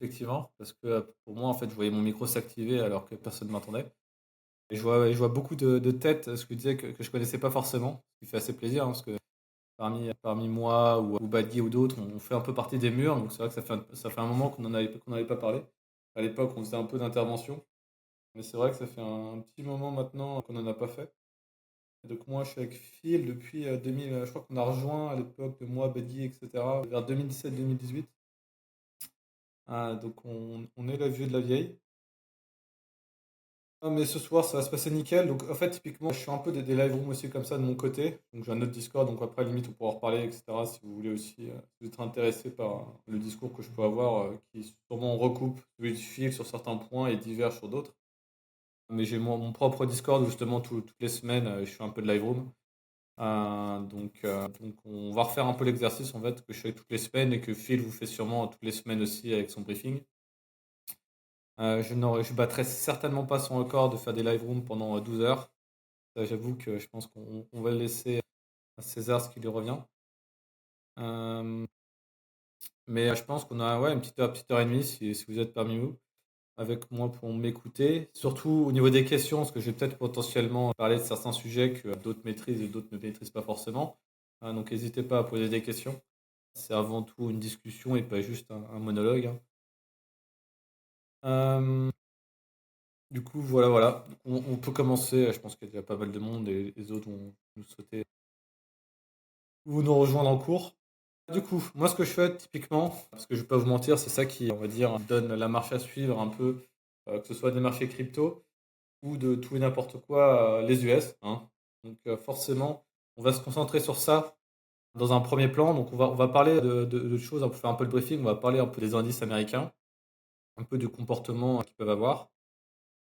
effectivement, parce que pour moi, en fait, je voyais mon micro s'activer alors que personne ne m'entendait. Et je vois beaucoup de têtes, ce que je disais, que je connaissais pas forcément, ce qui fait assez plaisir, hein, parce que parmi moi ou Badguy ou d'autres, on fait un peu partie des murs, donc c'est vrai que ça fait un moment qu'on n'avait pas parlé. À l'époque, on faisait un peu d'intervention, mais c'est vrai que ça fait un petit moment maintenant qu'on n'en a pas fait. Et donc moi, je suis avec Phil depuis 2000, je crois qu'on a rejoint à l'époque de moi, Badguy, etc., vers 2017-2018. Ah, donc on est la vieux de la vieille. Ah, mais ce soir, ça va se passer nickel. Donc, en fait, typiquement, je fais un peu des live rooms aussi comme ça de mon côté. Donc, j'ai un autre Discord. Donc, après, limite, on pourra en reparler, etc. Si vous voulez aussi, si vous êtes intéressé par le discours que je peux avoir, qui sûrement recoupe celui de Phil sur certains points et diverge sur d'autres. Mais j'ai mon propre Discord où, justement, toutes les semaines, je fais un peu de live room. Donc, on va refaire un peu l'exercice, en fait, que je fais toutes les semaines et que Phil vous fait sûrement toutes les semaines aussi avec son briefing. Je battrai certainement pas son record de faire des live rooms pendant 12 heures. Ça, j'avoue que je pense qu'on va le laisser à César ce qui lui revient. Euh, mais je pense qu'on a, ouais, une petite heure et demie si vous êtes parmi vous avec moi pour m'écouter. Surtout au niveau des questions, parce que je vais peut-être potentiellement parler de certains sujets que d'autres maîtrisent et d'autres ne maîtrisent pas forcément. Donc n'hésitez pas à poser des questions. C'est avant tout une discussion et pas juste un monologue, hein. Euh, du coup, voilà, voilà. On peut commencer. Je pense qu'il y a déjà pas mal de monde et les autres vont nous sauter ou nous rejoindre en cours. Du coup, moi ce que je fais typiquement, parce que je vais pas vous mentir, c'est ça qui, on va dire, donne la marche à suivre un peu, que ce soit des marchés crypto ou de tout et n'importe quoi, les US, hein. Donc forcément, on va se concentrer sur ça dans un premier plan. Donc on va parler de choses, on va faire un peu le briefing, on va parler un peu des indices américains, un peu du comportement qu'ils peuvent avoir.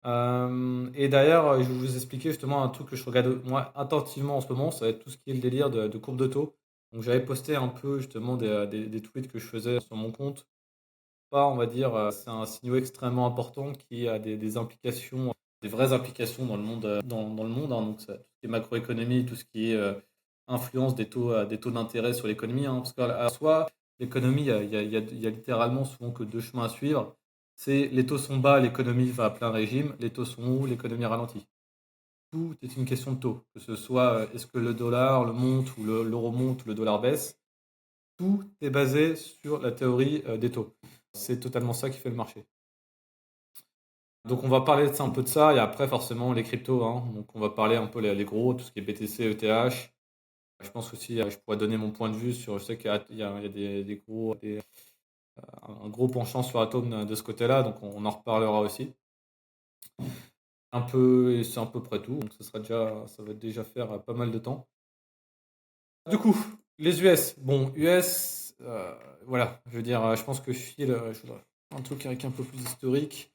Et d'ailleurs, je vais vous expliquer justement un truc que je regarde moi attentivement en ce moment, ça va être tout ce qui est le délire de courbe de taux. Donc j'avais posté un peu justement des tweets que je faisais sur mon compte. Pas, on va dire, c'est un signaux extrêmement important qui a des implications, des vraies implications dans le monde, dans le monde, hein. Donc tout ce qui est macroéconomie, tout ce qui est influence des taux d'intérêt sur l'économie, hein. Parce qu'à soi, l'économie, il y a littéralement souvent que deux chemins à suivre. C'est les taux sont bas, l'économie va à plein régime, les taux sont hauts, l'économie ralentit. Tout est une question de taux. Que ce soit est-ce que le dollar le monte ou l'euro monte ou le dollar baisse, tout est basé sur la théorie des taux. C'est totalement ça qui fait le marché. Donc on va parler de ça, un peu de ça, et après forcément les cryptos, hein. Donc on va parler un peu les gros, tout ce qui est BTC, ETH. Je pense aussi, je pourrais donner mon point de vue sur, je sais qu'il y a des gros, un gros penchant sur Atom de ce côté-là, donc on en reparlera aussi. Un peu, et c'est à peu près tout, donc ça va déjà faire pas mal de temps. Du coup, les US. Bon, US, voilà, je veux dire, je pense que Phil, je voudrais un truc avec un peu plus historique.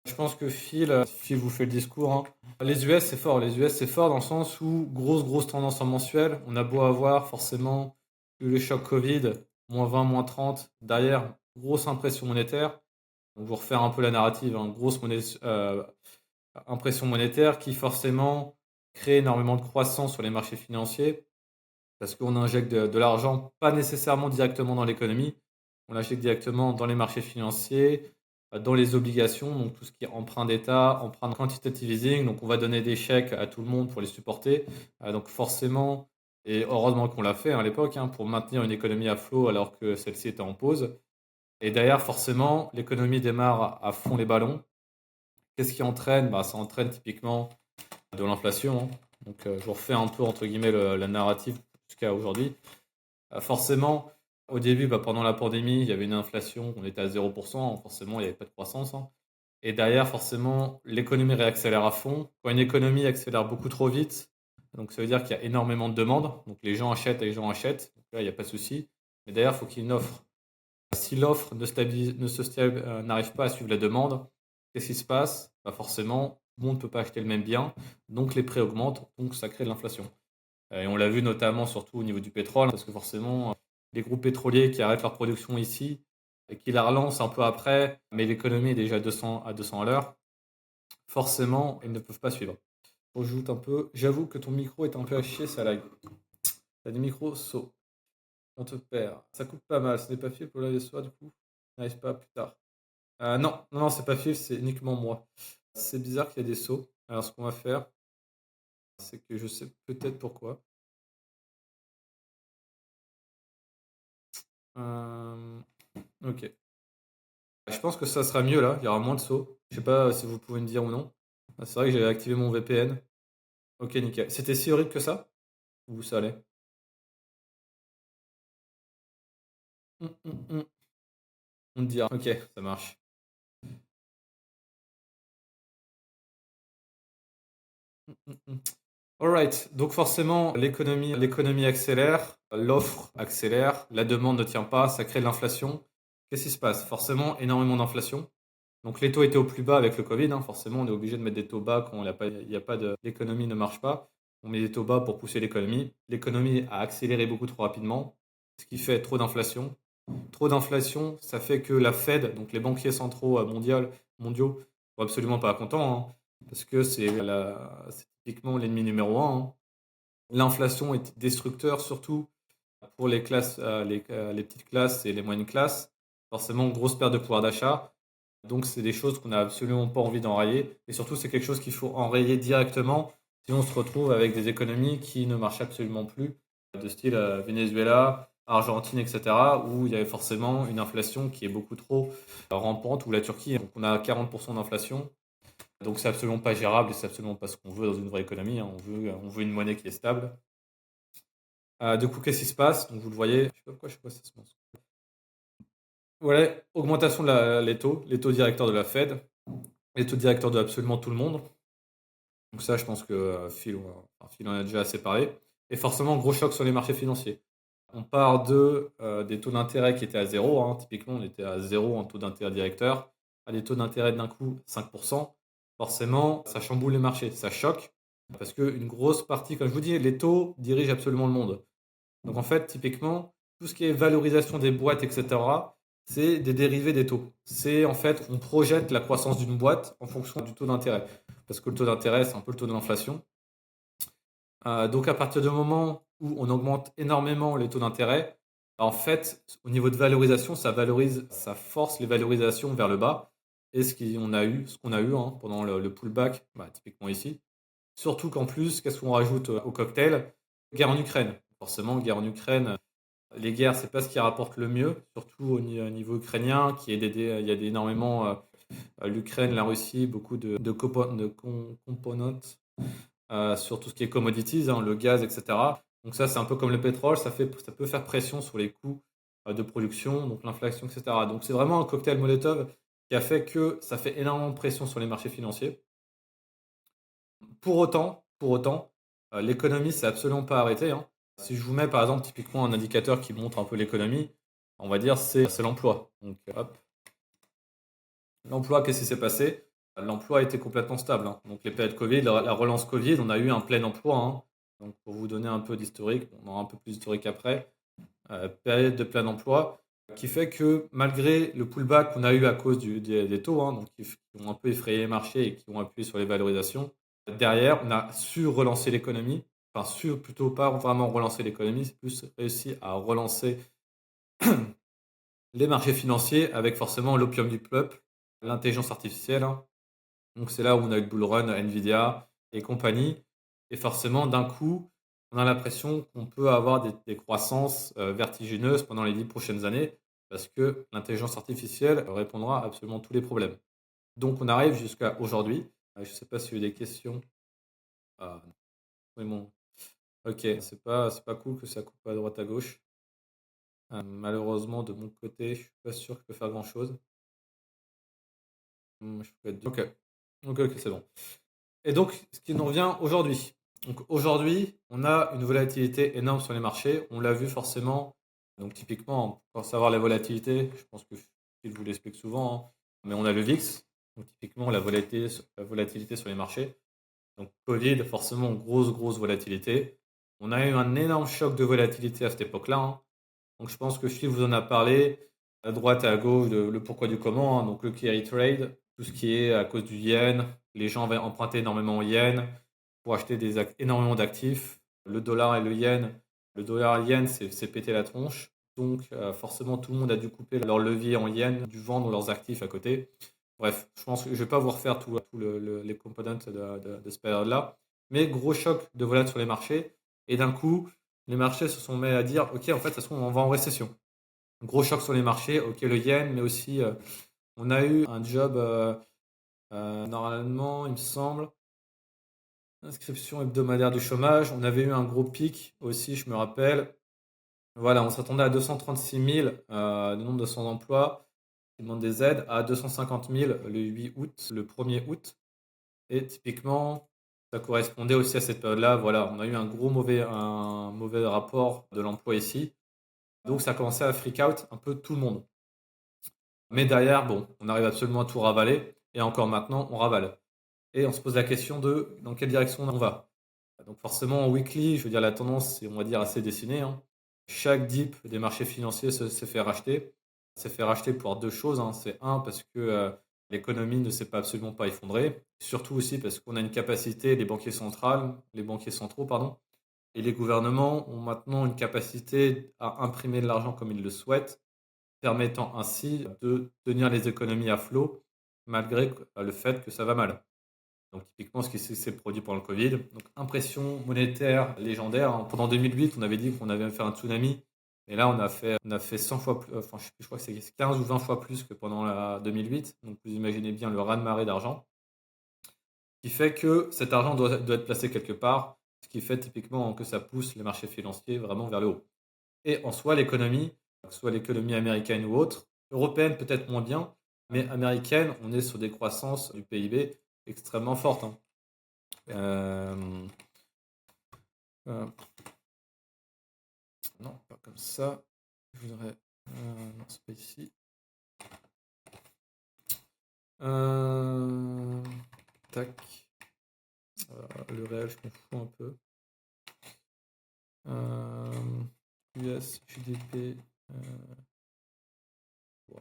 Je pense que Phil vous fait le discours, hein. Les US, c'est fort. Les US, c'est fort dans le sens où grosse tendance en mensuel. On a beau avoir forcément eu le choc Covid, -20, -30. Derrière, grosse impression monétaire. Donc, je vais refaire un peu la narrative, hein. Impression monétaire qui forcément crée énormément de croissance sur les marchés financiers parce qu'on injecte de l'argent, pas nécessairement directement dans l'économie, on l'injecte directement dans les marchés financiers, dans les obligations, donc tout ce qui est emprunt d'État, emprunt quantitative easing, donc on va donner des chèques à tout le monde pour les supporter. Donc forcément, et heureusement qu'on l'a fait, hein, à l'époque, hein, pour maintenir une économie à flot alors que celle-ci était en pause. Et derrière, forcément, l'économie démarre à fond les ballons. Qu'est-ce qui entraîne? Ça entraîne typiquement de l'inflation, hein. Donc je vous refais un peu entre guillemets la narrative jusqu'à aujourd'hui. Forcément, au début, pendant la pandémie, il y avait une inflation, on était à 0%, forcément, il n'y avait pas de croissance, hein. Et derrière, forcément, l'économie réaccélère à fond. Quand une économie accélère beaucoup trop vite, donc ça veut dire qu'il y a énormément de demandes. Donc les gens achètent et les gens achètent. Donc là, il n'y a pas de souci. Mais derrière, il faut qu'il y ait une offre. Si l'offre n'arrive pas à suivre la demande, qu'est-ce qui se passe? Forcément, tout le monde ne peut pas acheter le même bien. Donc les prix augmentent. Donc ça crée de l'inflation. Et on l'a vu notamment surtout au niveau du pétrole, parce que forcément, les groupes pétroliers qui arrêtent leur production ici et qui la relancent un peu après, mais l'économie est déjà à 200 à l'heure, forcément, ils ne peuvent pas suivre. Je rajoute un peu. J'avoue que ton micro est un peu à chier, ça lag. T'as des micros sauts. On te perd. Ça coupe pas mal. Ce n'est pas fait pour la soir, du coup. N'arrive pas plus tard. Non, non, non, c'est pas Phil, c'est uniquement moi. C'est bizarre qu'il y ait des sauts. Alors, ce qu'on va faire, c'est que je sais peut-être pourquoi. Euh, ok. Je pense que ça sera mieux là, il y aura moins de sauts. Je sais pas si vous pouvez me dire ou non. C'est vrai que j'avais activé mon VPN. Ok, nickel. C'était si horrible que ça? Ou ça allait? Hum. On te dira. Ok, ça marche. Hum. Alright, donc forcément, l'économie accélère, l'offre accélère, la demande ne tient pas, ça crée de l'inflation. Qu'est-ce qui se passe? Forcément, énormément d'inflation. Donc les taux étaient au plus bas avec le Covid, hein. Forcément, on est obligé de mettre des taux bas quand il y a pas de, l'économie ne marche pas. On met des taux bas pour pousser l'économie. L'économie a accéléré beaucoup trop rapidement, ce qui fait trop d'inflation. Trop d'inflation, ça fait que la Fed, donc les banquiers centraux mondiaux, sont absolument pas contents, hein, parce que c'est typiquement l'ennemi numéro un, hein. L'inflation est destructeur, surtout pour les classes, les petites classes et les moyennes classes. Forcément, grosse perte de pouvoir d'achat. Donc, c'est des choses qu'on n'a absolument pas envie d'enrayer. Et surtout, c'est quelque chose qu'il faut enrayer directement. Sinon, on se retrouve avec des économies qui ne marchent absolument plus, de style Venezuela, Argentine, etc., où il y avait forcément une inflation qui est beaucoup trop rampante, ou la Turquie. Donc, on a 40% d'inflation. Donc, c'est absolument pas gérable et c'est absolument pas ce qu'on veut dans une vraie économie, hein. On veut une monnaie qui est stable. Du coup, qu'est-ce qui se passe? Donc, vous le voyez. Je sais pas pourquoi je sais pas si ça se passe. Voilà, augmentation les taux directeurs de la Fed, les taux directeurs de absolument tout le monde. Donc ça, je pense que Phil en a déjà assez parlé. Et forcément, gros choc sur les marchés financiers. On part des taux d'intérêt qui étaient à zéro, hein. Typiquement, on était à zéro en taux d'intérêt directeur, à des taux d'intérêt d'un coup 5%. Forcément, ça chamboule les marchés, ça choque, parce qu'une grosse partie, comme je vous dis, les taux dirigent absolument le monde. Donc en fait, typiquement, tout ce qui est valorisation des boîtes, etc., c'est des dérivés des taux. C'est en fait, on projette la croissance d'une boîte en fonction du taux d'intérêt. Parce que le taux d'intérêt, c'est un peu le taux de l'inflation. Donc à partir du moment où on augmente énormément les taux d'intérêt, bah, en fait, au niveau de valorisation, ça force les valorisations vers le bas. Et ce qu'on a eu hein, pendant le pullback, bah, typiquement ici. Surtout qu'en plus, qu'est-ce qu'on rajoute au cocktail? Guerre en Ukraine. Forcément, guerre en Ukraine, les guerres, c'est pas ce qui rapporte le mieux, surtout au niveau ukrainien, il y a énormément l'Ukraine, la Russie, beaucoup de components sur tout ce qui est commodities, hein, le gaz, etc. Donc ça, c'est un peu comme le pétrole, ça peut faire pression sur les coûts de production, donc l'inflation, etc. Donc c'est vraiment un cocktail Molotov qui a fait que ça fait énormément de pression sur les marchés financiers. Pour autant, l'économie s'est absolument pas arrêtée, hein. Si je vous mets par exemple typiquement un indicateur qui montre un peu l'économie, on va dire c'est l'emploi. Donc hop, l'emploi, qu'est-ce qui s'est passé? L'emploi était complètement stable, hein. Donc les périodes Covid, la relance Covid, on a eu un plein emploi, hein. Donc pour vous donner un peu d'historique, on aura un peu plus d'historique après. Période de plein emploi, qui fait que malgré le pullback qu'on a eu à cause des taux, hein, donc qui ont un peu effrayé les marchés et qui ont appuyé sur les valorisations, derrière, on a su relancer l'économie, enfin su plutôt pas vraiment relancer l'économie, c'est plus réussi à relancer les marchés financiers avec forcément l'opium du peuple, l'intelligence artificielle, hein. Donc c'est là où on a eu le bull run, Nvidia et compagnie. Et forcément, d'un coup, on a l'impression qu'on peut avoir des croissances vertigineuses pendant les 10 prochaines années parce que l'intelligence artificielle répondra à absolument tous les problèmes. Donc on arrive jusqu'à aujourd'hui. Je ne sais pas s'il y a eu des questions. Ah, oui, bon. Ok, c'est pas cool que ça coupe à droite à gauche. Malheureusement, de mon côté, je suis pas sûr que je peux faire grand-chose. Je peux être... Ok, ok, c'est bon. Et donc, ce qui nous revient aujourd'hui. Donc aujourd'hui, on a une volatilité énorme sur les marchés. On l'a vu forcément. Donc typiquement, pour savoir la volatilité, je pense que Phil vous l'explique souvent, hein, mais on a le VIX. Donc typiquement, la volatilité sur les marchés. Donc Covid, forcément, grosse volatilité. On a eu un énorme choc de volatilité à cette époque-là, hein. Donc je pense que Phil vous en a parlé à droite et à gauche, le pourquoi du comment, hein. Donc le carry trade, tout ce qui est à cause du yen, les gens avaient emprunté énormément au yen pour acheter énormément d'actifs. Le dollar et le yen, le dollar et le yen, c'est pété la tronche. Donc, forcément, tout le monde a dû couper leur levier en yens, dû vendre leurs actifs à côté. Bref, je pense que je ne vais pas vous refaire tous les components de cette période-là. Mais gros choc de volage sur les marchés. Et d'un coup, les marchés se sont mis à dire, OK, en fait, ça se trouve, on va en récession. Gros choc sur les marchés, OK, le yen, mais aussi, on a eu un job, normalement, il me semble, inscription hebdomadaire du chômage. On avait eu un gros pic aussi, je me rappelle. Voilà, on s'attendait à 236 000 le nombre de sans emploi qui demandent des aides, à 250 000 le 8 août, le 1er août. Et typiquement, ça correspondait aussi à cette période-là. Voilà, on a eu un mauvais rapport de l'emploi ici. Donc ça a commencé à freak out un peu tout le monde. Mais derrière, bon, on arrive absolument à tout ravaler. Et encore maintenant, on ravale. Et on se pose la question de dans quelle direction on va. Donc forcément, en weekly, je veux dire, la tendance est, on va dire, assez dessinée, hein. Chaque dip des marchés financiers s'est fait racheter. S'est fait racheter pour deux choses, hein. C'est un, parce que l'économie ne s'est pas absolument pas effondrée. Surtout aussi parce qu'on a une capacité, les banquiers centraux, pardon, et les gouvernements ont maintenant une capacité à imprimer de l'argent comme ils le souhaitent, permettant ainsi de tenir les économies à flot malgré le fait que ça va mal. Donc typiquement, ce qui s'est produit pendant le Covid. Donc impression monétaire légendaire, hein. Pendant 2008, on avait dit qu'on avait fait un tsunami. Et là, on a fait 100 fois plus, enfin je crois que c'est 15 ou 20 fois plus que pendant la 2008. Donc vous imaginez bien le raz-de-marée d'argent. Ce qui fait que cet argent doit être placé quelque part. Ce qui fait typiquement que ça pousse les marchés financiers vraiment vers le haut. Et en soi, l'économie, que ce soit l'économie américaine ou autre, européenne peut-être moins bien, mais américaine, on est sur des croissances du PIB extrêmement fortes, hein. Euh, euh, non, pas comme ça. Je voudrais. Non, c'est pas ici. Euh, tac. Le réel, je m'en fous un peu. US, GDP. Ouais.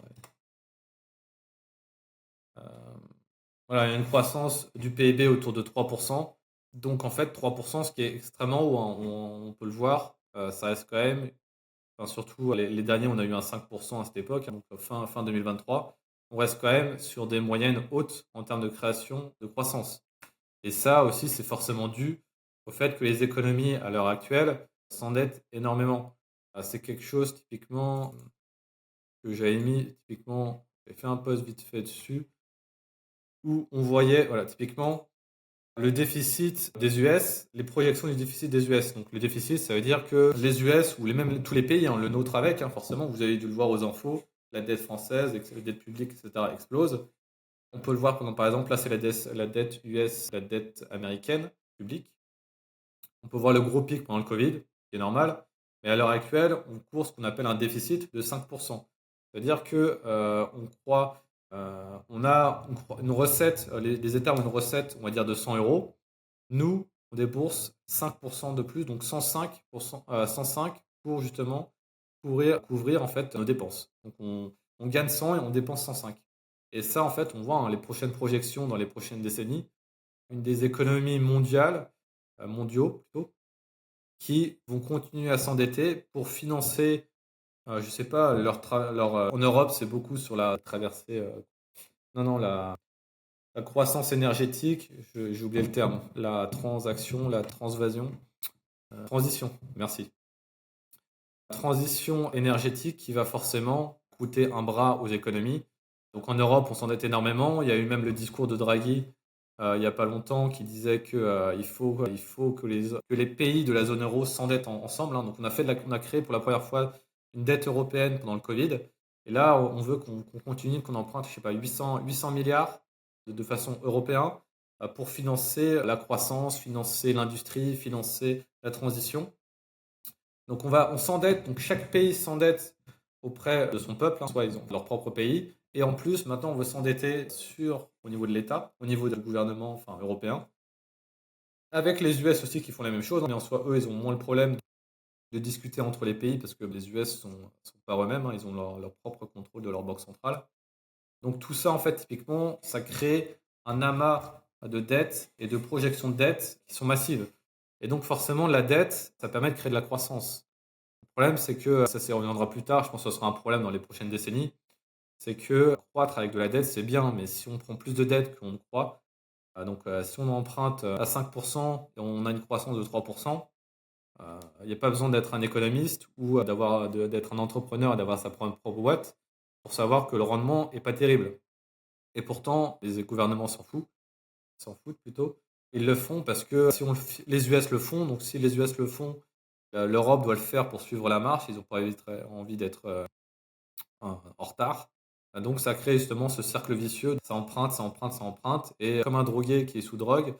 Voilà, il y a une croissance du PIB autour de 3%. Donc en fait, 3%, ce qui est extrêmement haut, hein, on peut le voir, ça reste quand même. Enfin, surtout, les derniers, on a eu un 5% à cette époque, hein, donc fin 2023. On reste quand même sur des moyennes hautes en termes de création, de croissance. Et ça aussi, c'est forcément dû au fait que les économies, à l'heure actuelle, s'endettent énormément. C'est quelque chose, typiquement, que j'avais mis, typiquement, j'ai fait un post vite fait dessus, où on voyait, voilà, typiquement, le déficit des US, les projections du déficit des US. Donc le déficit, ça veut dire que les US, ou même tous les pays, hein, le nôtre avec, hein, forcément, vous avez dû le voir aux infos, la dette française, la dette publique, etc., explose. On peut le voir pendant, par exemple, là c'est la dette US, la dette américaine publique. On peut voir le gros pic pendant le Covid, qui est normal. Mais à l'heure actuelle, on court ce qu'on appelle un déficit de 5%. C'est-à-dire que on a une recette, les États ont une recette, on va dire, de 100 euros. Nous, on débourse 5% de plus, donc 105 pour justement couvrir en fait nos dépenses. Donc on gagne 100 et on dépense 105. Et ça, en fait, on voit, hein, les prochaines projections dans les prochaines décennies, une des économies mondiaux plutôt, qui vont continuer à s'endetter pour financer, je ne sais pas, en Europe, c'est beaucoup sur la traversée, non, non, la croissance énergétique, j'ai oublié le terme, la transvasion, transition, merci. Transition énergétique qui va forcément coûter un bras aux économies. Donc en Europe, on s'endette énormément. Il y a eu même le discours de Draghi il n'y a pas longtemps qui disait que il faut que les pays de la zone euro s'endettent ensemble, hein. Donc on a créé pour la première fois une dette européenne pendant le Covid. Et là, on veut qu'on continue, qu'on emprunte, je sais pas, 800 milliards de façon européenne pour financer la croissance, financer l'industrie, financer la transition. Donc on s'endette, donc chaque pays s'endette auprès de son peuple, hein, soit ils ont leur propre pays, et en plus maintenant on veut s'endetter au niveau de l'État, au niveau du gouvernement, enfin européen, avec les US aussi qui font la même chose, mais en soi eux ils ont moins le problème de discuter entre les pays parce que les US sont pas eux-mêmes, hein, ils ont leur propre contrôle de leur banque centrale. Donc tout ça en fait typiquement ça crée un amas de dettes et de projections de dettes qui sont massives. Et donc forcément la dette ça permet de créer de la croissance. Le problème, c'est que ça reviendra plus tard. Je pense que ce sera un problème dans les prochaines décennies. C'est que croître avec de la dette, c'est bien, mais si on prend plus de dettes qu'on ne croit, si on emprunte à 5% et on a une croissance de 3%, il n'y a pas besoin d'être un économiste ou d'être un entrepreneur et d'avoir sa propre boîte pour savoir que le rendement est pas terrible. Et pourtant, les gouvernements s'en foutent plutôt. Ils le font parce que si les US le font, donc si les US le font, l'Europe doit le faire pour suivre la marche. Ils n'ont pas envie d'être en retard. Donc ça crée justement ce cercle vicieux. Ça emprunte, ça emprunte, ça emprunte. Et comme un drogué qui est sous drogue,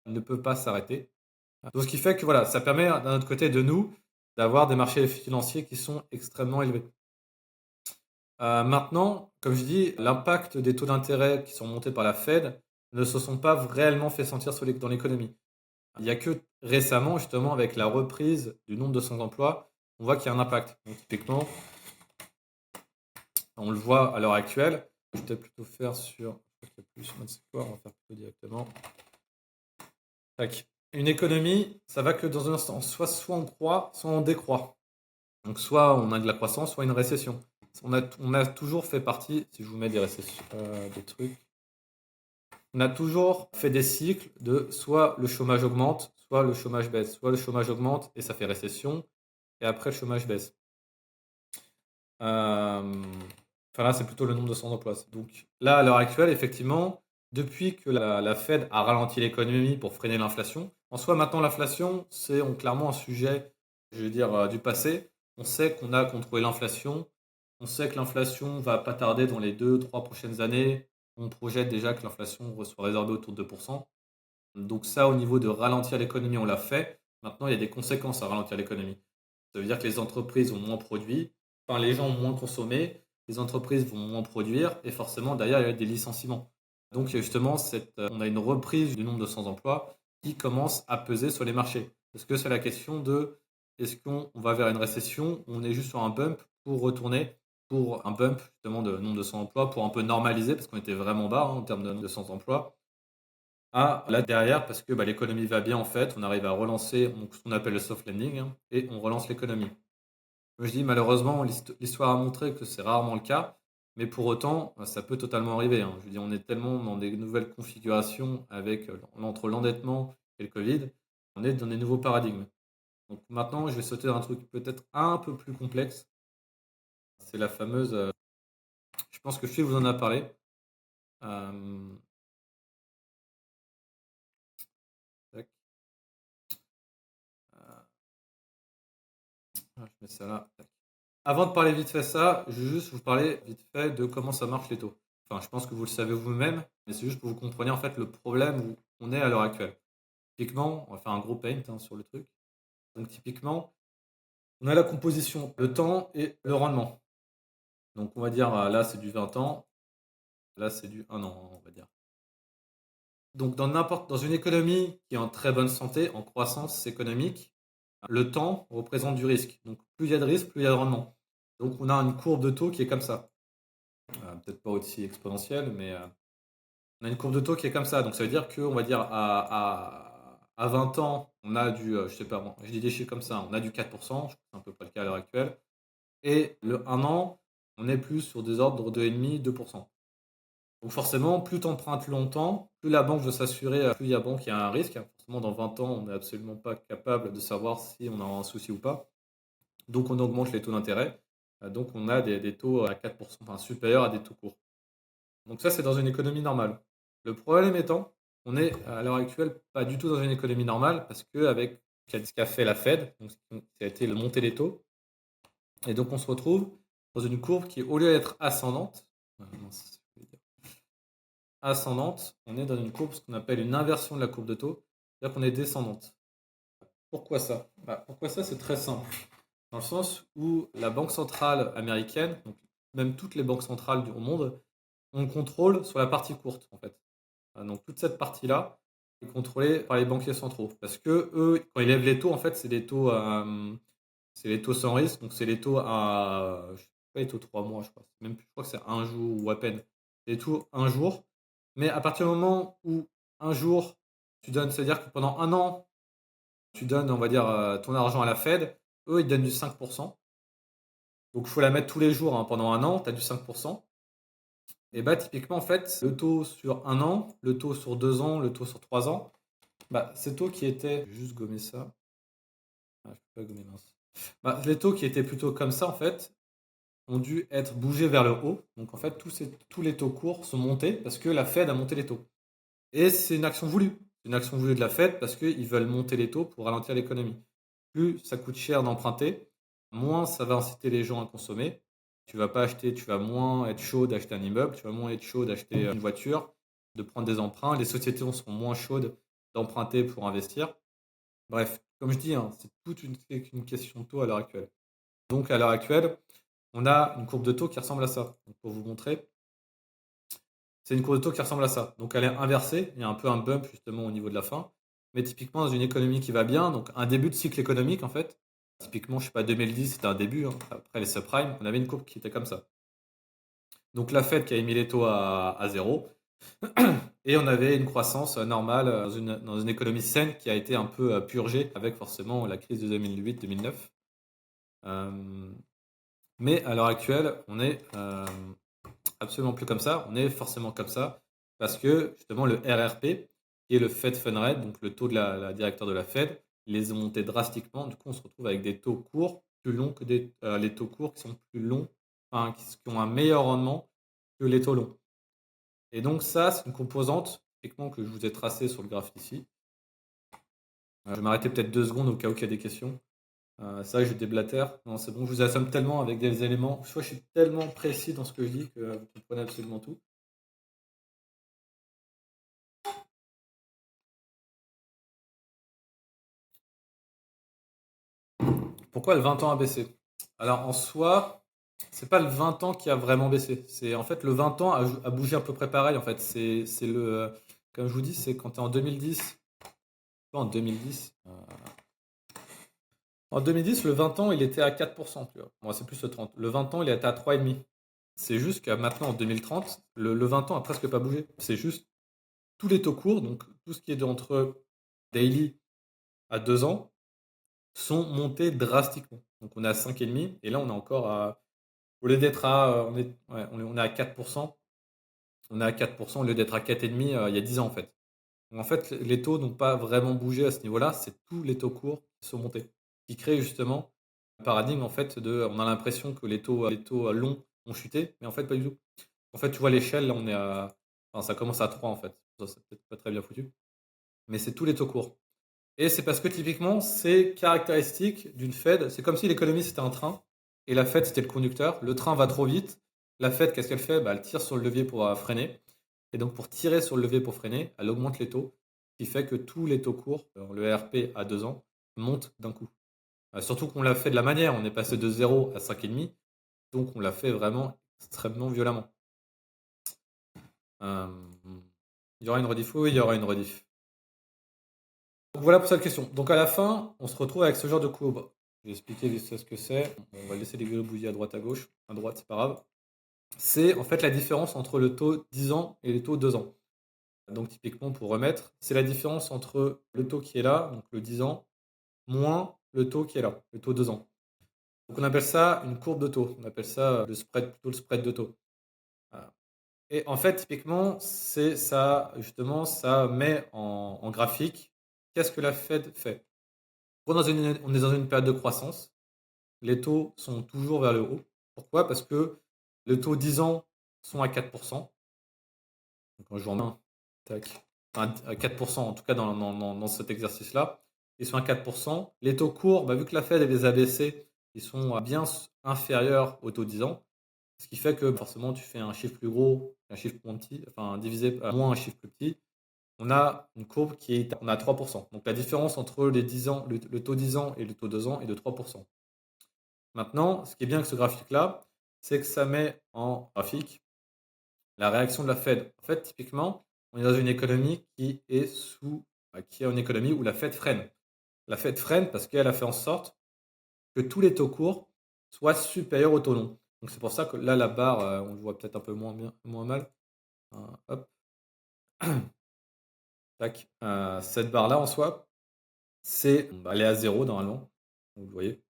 il ne peut pas s'arrêter. Donc ce qui fait que voilà, ça permet d'un autre côté de nous d'avoir des marchés financiers qui sont extrêmement élevés. Maintenant, comme je dis, l'impact des taux d'intérêt qui sont montés par la Fed ne se sont pas réellement fait sentir dans l'économie. Il n'y a que récemment, justement, avec la reprise du nombre de sans-emploi, on voit qu'il y a un impact. Donc, typiquement, on le voit à l'heure actuelle. Je vais peut-être plutôt faire sur. C'est quoi, on va faire plutôt directement. Tac. Une économie, ça va que dans un instant, soit on croît, soit on décroît. Donc soit on a de la croissance, soit une récession. On a toujours fait partie, si je vous mets des récessions, des trucs, on a toujours fait des cycles de soit le chômage augmente, soit le chômage baisse. Soit le chômage augmente et ça fait récession, et après le chômage baisse. Enfin là, c'est plutôt le nombre de sans-emploi. Donc là, à l'heure actuelle, effectivement, depuis que la Fed a ralenti l'économie pour freiner l'inflation, en soi, maintenant, l'inflation, c'est clairement un sujet, je veux dire, du passé. On sait qu'on a contrôlé l'inflation. On sait que l'inflation va pas tarder dans les 2, 3 prochaines années. On projette déjà que l'inflation soit résorbée autour de 2%. Donc ça, au niveau de ralentir l'économie, on l'a fait. Maintenant, il y a des conséquences à ralentir l'économie. Ça veut dire que les entreprises ont moins produit, enfin les gens ont moins consommé, les entreprises vont moins produire et forcément derrière il y a des licenciements. Donc justement, on a une reprise du nombre de sans-emploi qui commence à peser sur les marchés. Parce que c'est la question de est-ce qu'on va vers une récession ou on est juste sur un bump pour retourner pour un bump justement de nombre de sans-emploi pour un peu normaliser parce qu'on était vraiment bas en termes de sans-emploi là derrière parce que l'économie va bien en fait, on arrive à relancer ce qu'on appelle le soft landing et on relance l'économie. Je dis malheureusement, l'histoire a montré que c'est rarement le cas, mais pour autant, ça peut totalement arriver. Je dis, on est tellement dans des nouvelles configurations avec entre l'endettement et le Covid, on est dans des nouveaux paradigmes. Donc maintenant, je vais sauter dans un truc peut-être un peu plus complexe. C'est la fameuse. Je pense que Phil vous en a parlé. Tac. Je mets ça là. Tac. Avant de parler vite fait ça, je vais juste vous parler vite fait de comment ça marche les taux. Enfin, je pense que vous le savez vous-même, mais c'est juste pour que vous compreniez en fait le problème où on est à l'heure actuelle. Typiquement, on va faire un gros paint sur le truc. Donc typiquement, on a la composition, le temps et le rendement. Donc on va dire là c'est du 20 ans, là c'est du 1 an, on va dire. Donc dans une économie qui est en très bonne santé, en croissance économique, le temps représente du risque. Donc plus il y a de risque, plus il y a de rendement. Donc on a une courbe de taux qui est comme ça. Peut-être pas aussi exponentielle, mais on a une courbe de taux qui est comme ça. Donc ça veut dire qu'on va dire à 20 ans, on a je sais pas, je dis des chiffres comme ça, on a du 4%, je crois que c'est à peu près le cas à l'heure actuelle. Et le 1 an, on est plus sur des ordres de 2,5, 2%. Donc forcément, plus tu empruntes longtemps, plus la banque veut s'assurer, plus il y a banque, il y a un risque. Forcément, dans 20 ans, on n'est absolument pas capable de savoir si on a un souci ou pas. Donc on augmente les taux d'intérêt. Donc on a des taux à 4%, enfin supérieurs à des taux courts. Donc ça, c'est dans une économie normale. Le problème étant, on est à l'heure actuelle pas du tout dans une économie normale parce que avec ce qu'a fait la Fed, donc, ça a été le monter des taux, et donc on se retrouve dans une courbe qui, au lieu d'être ascendante, on est dans une courbe, ce qu'on appelle une inversion de la courbe de taux, c'est-à-dire qu'on est descendante. Pourquoi ça? Pourquoi ça? C'est très simple. Dans le sens où la Banque centrale américaine, donc même toutes les banques centrales du monde, ont le contrôle sur la partie courte en fait. Donc toute cette partie-là est contrôlée par les banquiers centraux. Parce que eux, quand ils lèvent les taux, en fait, c'est les taux sans risque. Donc c'est les taux je sais pas, les taux 3 mois, je crois. Même plus, je crois que c'est un jour ou à peine. C'est les taux un jour. Mais à partir du moment où un jour, tu donnes, c'est-à-dire que pendant un an, tu donnes, on va dire, ton argent à la Fed, eux, ils donnent du 5%. Donc il faut la mettre tous les jours, hein, pendant un an, tu as du 5%. Et bah, typiquement, en fait, le taux sur un an, le taux sur 2 ans, le taux sur 3 ans, bah, ces taux qui étaient je vais juste gommer ça. Ah, je peux pas gommer, mince. Bah, les taux qui étaient plutôt comme ça, en fait, ont dû être bougés vers le haut. Donc en fait, tous les taux courts sont montés parce que la Fed a monté les taux. Et c'est une action voulue. C'est une action voulue de la Fed parce qu'ils veulent monter les taux pour ralentir l'économie. Plus ça coûte cher d'emprunter, moins ça va inciter les gens à consommer. Tu vas pas acheter, tu vas moins être chaud d'acheter un immeuble, tu vas moins être chaud d'acheter une voiture, de prendre des emprunts. Les sociétés seront moins chaudes d'emprunter pour investir. Bref, comme je dis, hein, c'est toute une question de taux à l'heure actuelle. Donc à l'heure actuelle, on a une courbe de taux qui ressemble à ça. Donc, pour vous montrer, c'est une courbe de taux qui ressemble à ça. Donc elle est inversée, il y a un peu un bump justement au niveau de la fin. Mais typiquement dans une économie qui va bien, donc un début de cycle économique en fait, typiquement je sais pas 2010 c'était un début, hein, après les subprimes, on avait une courbe qui était comme ça. Donc la Fed qui a mis les taux à zéro, et on avait une croissance normale dans une économie saine qui a été un peu purgée avec forcément la crise de 2008-2009. Mais à l'heure actuelle, on est absolument plus comme ça. On est forcément comme ça parce que justement le RRP, qui est le Fed Fund Rate, donc le taux de la directeur de la Fed, ils les ont montés drastiquement. Du coup, on se retrouve avec des taux courts plus longs que les taux courts qui sont plus longs, enfin, qui ont un meilleur rendement que les taux longs. Et donc ça, c'est une composante typiquement que je vous ai tracée sur le graphe ici. Je vais m'arrêter peut-être 2 secondes au cas où il y a des questions. Ça, je déblatère. Non, c'est bon, je vous assomme tellement avec des éléments. Soit je suis tellement précis dans ce que je dis que vous comprenez absolument tout. Pourquoi le 20 ans a baissé? Alors en soi, c'est pas le 20 ans qui a vraiment baissé. C'est en fait le 20 ans a bougé à peu près pareil. En fait, c'est comme je vous dis, c'est quand tu es en 2010. Pas en 2010. En 2010, le 20 ans, il était à 4%. Tu vois. Bon, c'est plus le 30. Le 20 ans, il était à 3,5. C'est juste qu'à maintenant, en 2030, le 20 ans a presque pas bougé. C'est juste tous les taux courts, donc tout ce qui est entre daily à 2 ans, sont montés drastiquement. Donc on est à 5,5 et là on est encore à. Au lieu d'être à. On est à 4%. On est à 4% au lieu d'être à 4,5 il y a 10 ans en fait. Donc, en fait, les taux n'ont pas vraiment bougé à ce niveau-là, c'est tous les taux courts qui sont montés. Qui crée justement un paradigme en fait de. On a l'impression que les taux longs ont chuté, mais en fait pas du tout. En fait, tu vois l'échelle, là on est à. Enfin, ça commence à 3 en fait. Ça, c'est peut-être pas très bien foutu. Mais c'est tous les taux courts. Et c'est parce que typiquement, c'est caractéristique d'une Fed. C'est comme si l'économie c'était un train et la Fed c'était le conducteur. Le train va trop vite. La Fed, qu'est-ce qu'elle fait? Bah, elle tire sur le levier pour freiner. Et donc pour tirer sur le levier pour freiner, elle augmente les taux, ce qui fait que tous les taux courts, le RP à 2 ans, montent d'un coup. Surtout qu'on l'a fait de la manière, on est passé de 0 à 5,5, donc on l'a fait vraiment extrêmement violemment. Euh, il y aura une rediff? Oui, il y aura une rediff. Donc voilà pour cette question. Donc à la fin, on se retrouve avec ce genre de courbe. Je vais expliquer vite fait ce que c'est. On va laisser les gribouillis à droite à gauche. À droite, c'est pas grave. C'est en fait la différence entre le taux 10 ans et le taux 2 ans. Donc typiquement, pour remettre, c'est la différence entre le taux qui est là, donc le 10 ans, moins le taux qui est là, le taux 2 ans. Donc on appelle ça une courbe de taux. On appelle ça le spread, plutôt le spread de taux. Voilà. Et en fait, typiquement, c'est ça, justement, ça met en graphique qu'est-ce que la Fed fait. On est dans une période de croissance. Les taux sont toujours vers le haut. Pourquoi? Parce que le taux 10 ans sont à 4%. Donc, quand je vous remets, tac, enfin, à 4%, en tout cas dans cet exercice-là, ils sont à 4%. Les taux courts, bah, vu que la Fed les a baissés, ils sont bien inférieurs aux taux 10 ans. Ce qui fait que forcément, tu fais un chiffre plus gros, un chiffre moins petit, enfin divisé par moins un chiffre plus petit. On a une courbe qui est on a 3%. Donc la différence entre les 10 ans, le taux 10 ans et le taux 2 ans est de 3%. Maintenant, ce qui est bien avec ce graphique-là, c'est que ça met en graphique la réaction de la Fed. En fait, typiquement, on est dans une économie qui est une économie où la Fed freine. La Fed freine parce qu'elle a fait en sorte que tous les taux courts soient supérieurs aux taux longs. Donc c'est pour ça que là, la barre, on le voit peut-être un peu moins bien, moins mal. Hop, tac. Cette barre-là, en soi, elle est à zéro normalement. Vous voyez.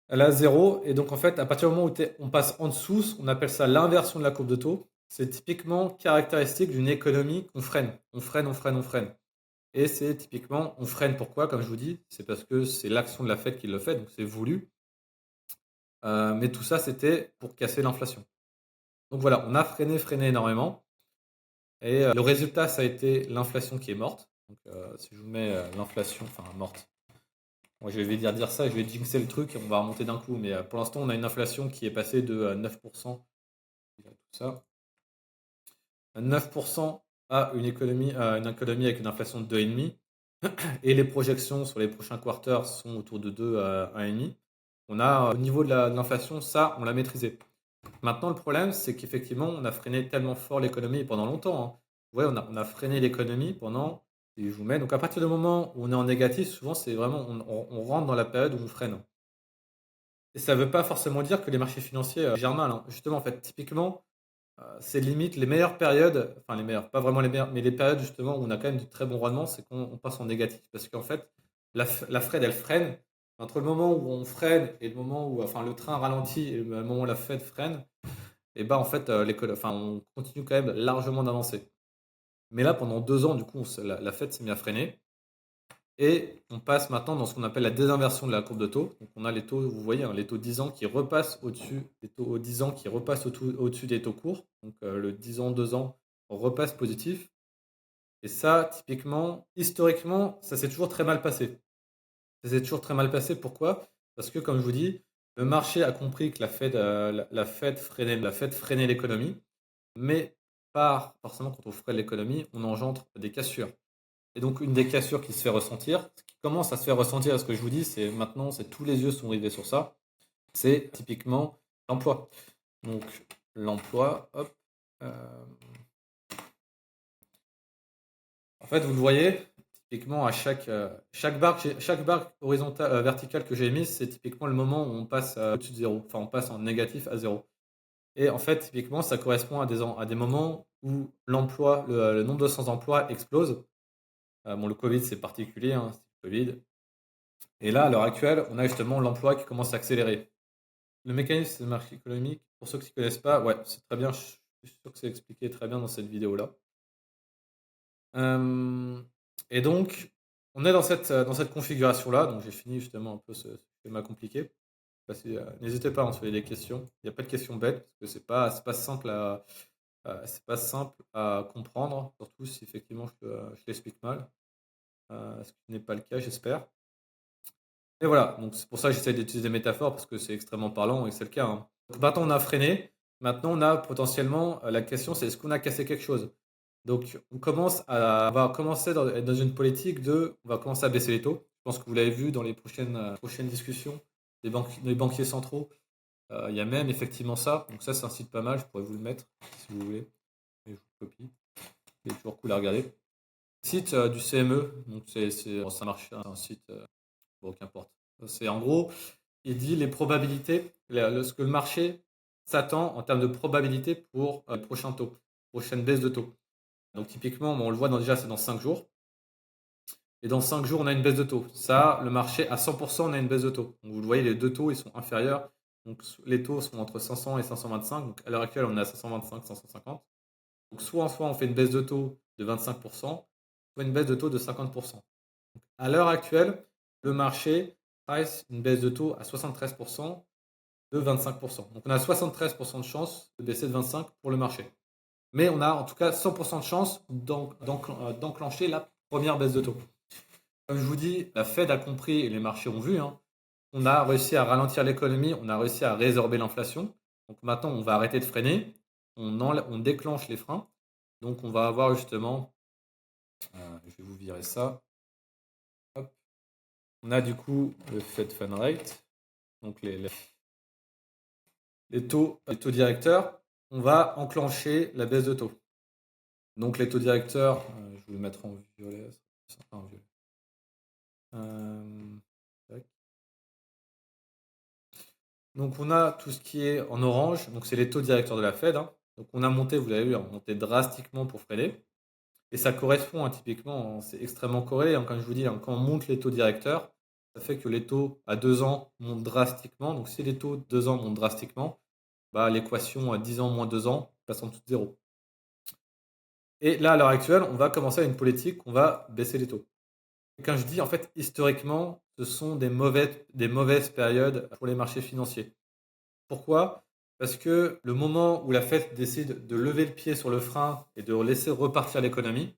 Elle est à 0 et donc en fait, à partir du moment où on passe en dessous, on appelle ça l'inversion de la courbe de taux. C'est typiquement caractéristique d'une économie qu'on freine. On freine, on freine, on freine. Et c'est typiquement, on freine pourquoi, comme je vous dis, c'est parce que c'est l'action de la Fed qui le fait, donc c'est voulu. Mais tout ça, c'était pour casser l'inflation. Donc voilà, on a freiné, freiné énormément. Et le résultat, ça a été l'inflation qui est morte. Donc si je vous mets l'inflation, enfin morte. Moi, je vais dire ça, je vais jinxer le truc et on va remonter d'un coup. Mais pour l'instant, on a une inflation qui est passée de 9%, tout ça, 9% à une économie avec une inflation de 2,5. Et les projections sur les prochains quarters sont autour de 2 à 1,5. On a, au niveau de l'inflation, ça, on l'a maîtrisé. Maintenant, le problème, c'est qu'effectivement, on a freiné tellement fort l'économie pendant longtemps, hein. Ouais, on a freiné l'économie pendant, et je vous mets, donc à partir du moment où on est en négatif, souvent, c'est vraiment, on rentre dans la période où on freine. Et ça ne veut pas forcément dire que les marchés financiers gèrent mal, hein. Justement, en fait, typiquement, c'est limite les meilleures périodes, enfin les meilleures, pas vraiment les meilleures, mais les périodes justement où on a quand même du très bon rendement, c'est qu'on passe en négatif. Parce qu'en fait, la Fed, elle freine. Entre le moment où on freine et le moment où, enfin, le train ralentit et le moment où la Fed freine, et bah en fait, enfin, on continue quand même largement d'avancer. Mais là, pendant 2 ans, du coup, la Fed s'est mis à freiner. Et on passe maintenant dans ce qu'on appelle la désinversion de la courbe de taux. Donc on a les taux, vous voyez, hein, les taux 10 ans qui repassent au-dessus, les taux 10 ans qui repassent au-dessus des taux courts. Donc le 10 ans, 2 ans repasse positif. Et ça, typiquement, historiquement, ça s'est toujours très mal passé. Ça s'est toujours très mal passé. Pourquoi? Parce que, comme je vous dis, le marché a compris que la Fed freinait l'économie. Mais pas forcément, quand on freine l'économie, on engendre des cassures. Et donc, une des cassures qui se fait ressentir, ce qui commence à se faire ressentir, ce que je vous dis, c'est maintenant, c'est tous les yeux sont rivés sur ça, c'est typiquement l'emploi. Donc, l'emploi, hop. euh, En fait, vous le voyez, typiquement à chaque barre horizontale, verticale que j'ai émise, c'est typiquement le moment où on passe au-dessus de zéro. Enfin, on passe en négatif à zéro. Et en fait, typiquement, ça correspond à des moments où l'emploi, le nombre de sans-emploi explose. Bon, le Covid, c'est particulier, hein, c'est le Covid. Et là, à l'heure actuelle, on a justement l'emploi qui commence à accélérer. Le mécanisme de marché économique, pour ceux qui ne connaissent pas, ouais, c'est très bien, je suis sûr que c'est expliqué très bien dans cette vidéo-là. Et donc, on est dans cette configuration-là, donc j'ai fini justement un peu ce schéma compliqué. N'hésitez pas à en des questions. Il n'y a pas de questions bêtes, parce que c'est pas simple à comprendre, surtout si effectivement je l'explique mal, ce qui n'est pas le cas, j'espère. Et voilà, donc c'est pour ça que j'essaie d'utiliser des métaphores parce que c'est extrêmement parlant et c'est le cas, hein. Donc maintenant on a freiné, maintenant on a potentiellement, la question c'est est-ce qu'on a cassé quelque chose? Donc on va commencer dans une politique on va commencer à baisser les taux. Je pense que vous l'avez vu dans les prochaines discussions des banquiers centraux. Il y a même effectivement ça, donc ça c'est un site pas mal, je pourrais vous le mettre si vous voulez, et je vous le copie. C'est toujours cool à regarder. Site du CME, donc bon, ça marche, c'est un site, bon qu'importe. C'est en gros, il dit les probabilités, ce que le marché s'attend en termes de probabilité pour les prochains taux, prochaine baisse de taux. Donc typiquement, on le voit déjà, c'est dans 5 jours. Et dans 5 jours, on a une baisse de taux. Ça, le marché, à 100%, on a une baisse de taux. Donc vous le voyez, les deux taux, ils sont inférieurs. Donc les taux sont entre 500 et 525. Donc à l'heure actuelle, on est à 525, 550. Donc soit on fait une baisse de taux de 25%, soit une baisse de taux de 50%. Donc, à l'heure actuelle, le marché price une baisse de taux à 73% de 25%. Donc on a 73% de chance de baisser de 25 pour le marché. Mais on a en tout cas 100% de chance d'enclencher la première baisse de taux. Comme je vous dis, la Fed a compris et les marchés ont vu, hein, on a réussi à ralentir l'économie, on a réussi à résorber l'inflation. Donc maintenant, on va arrêter de freiner, on déclenche les freins. Donc on va avoir justement, je vais vous virer ça. Hop. On a du coup le Fed Fund Rate, donc les taux directeurs. On va enclencher la baisse de taux. Donc les taux directeurs, je vais vous le mettre en violet, c'est sympa en violet. Donc on a tout ce qui est en orange, donc c'est les taux directeurs de la Fed, hein. Donc on a monté, vous l'avez vu, on a monté drastiquement pour freiner. Et ça correspond, hein, typiquement, hein, c'est extrêmement corrélé, hein, comme je vous dis, hein, quand on monte les taux directeurs, ça fait que les taux à 2 ans montent drastiquement. Donc si les taux 2 ans montent drastiquement, bah, l'équation à 10 ans moins 2 ans passe en dessous de 0. Et là, à l'heure actuelle, on va commencer à une politique, on va baisser les taux. Et quand je dis, en fait, historiquement, ce sont des mauvaises périodes pour les marchés financiers. Pourquoi? Parce que le moment où la Fed décide de lever le pied sur le frein et de laisser repartir l'économie,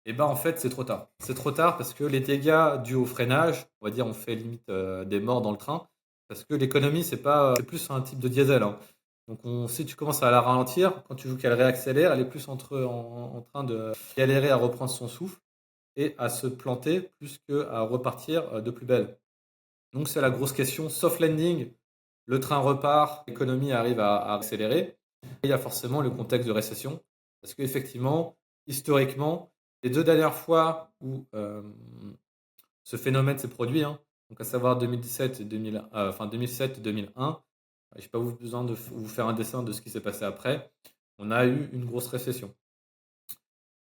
et ben en fait c'est trop tard. C'est trop tard parce que les dégâts dus au freinage, on va dire on fait limite des morts dans le train, parce que l'économie c'est pas, c'est plus un type de diesel, hein. Donc si tu commences à la ralentir, quand tu veux qu'elle réaccélère, elle est plus en train de galérer à reprendre son souffle et à se planter plus qu'à repartir de plus belle. Donc c'est la grosse question. Soft landing, le train repart, l'économie arrive à accélérer. Et il y a forcément le contexte de récession. Parce qu'effectivement, historiquement, les 2 dernières fois où ce phénomène s'est produit, hein, donc à savoir 2017 et 2007 et 2001, je n'ai pas besoin de vous faire un dessin de ce qui s'est passé après, on a eu une grosse récession.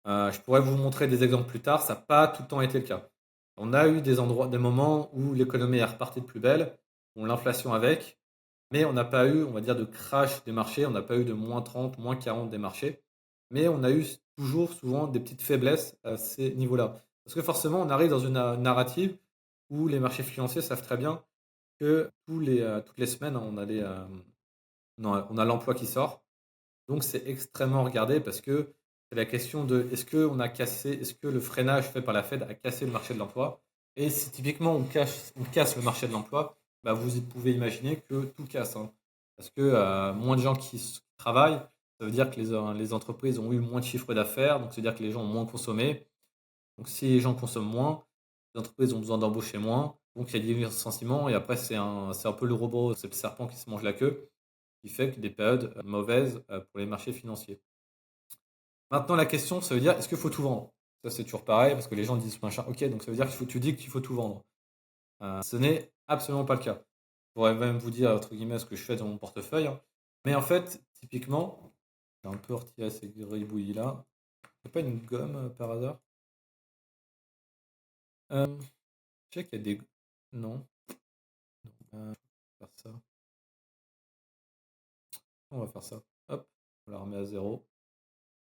Je pourrais vous montrer des exemples plus tard, ça n'a pas tout le temps été le cas. On a eu des moments où l'économie est repartie de plus belle, on l'inflation avec, mais on n'a pas eu, on va dire, de crash des marchés, on n'a pas eu de moins 30, moins 40 des marchés, mais on a eu toujours souvent des petites faiblesses à ces niveaux-là. Parce que forcément, on arrive dans une narrative où les marchés financiers savent très bien que toutes les semaines, on a l'emploi qui sort. Donc c'est extrêmement regardé parce que c'est la question de est-ce que le freinage fait par la Fed a cassé le marché de l'emploi? Et si typiquement on casse le marché de l'emploi, bah vous pouvez imaginer que tout casse, hein. Parce que moins de gens qui travaillent, ça veut dire que les entreprises ont eu moins de chiffre d'affaires, donc c'est-à-dire que les gens ont moins consommé. Donc si les gens consomment moins, les entreprises ont besoin d'embaucher moins, donc il y a des licenciements et après c'est un peu le robot, c'est le serpent qui se mange la queue qui fait que des périodes mauvaises pour les marchés financiers. Maintenant, la question, ça veut dire, est-ce qu'il faut tout vendre? Ça, c'est toujours pareil, parce que les gens disent machin, ok, donc ça veut dire tu dis qu'il faut tout vendre. Ce n'est absolument pas le cas. Je pourrais même vous dire, entre guillemets, ce que je fais dans mon portefeuille, hein. Mais en fait, typiquement, j'ai un peu retiré ces gribouillis là. C'est pas une gomme par hasard? Je sais qu'il y a des. Non. Je vais faire ça. On va faire ça. Hop, on la remet à zéro.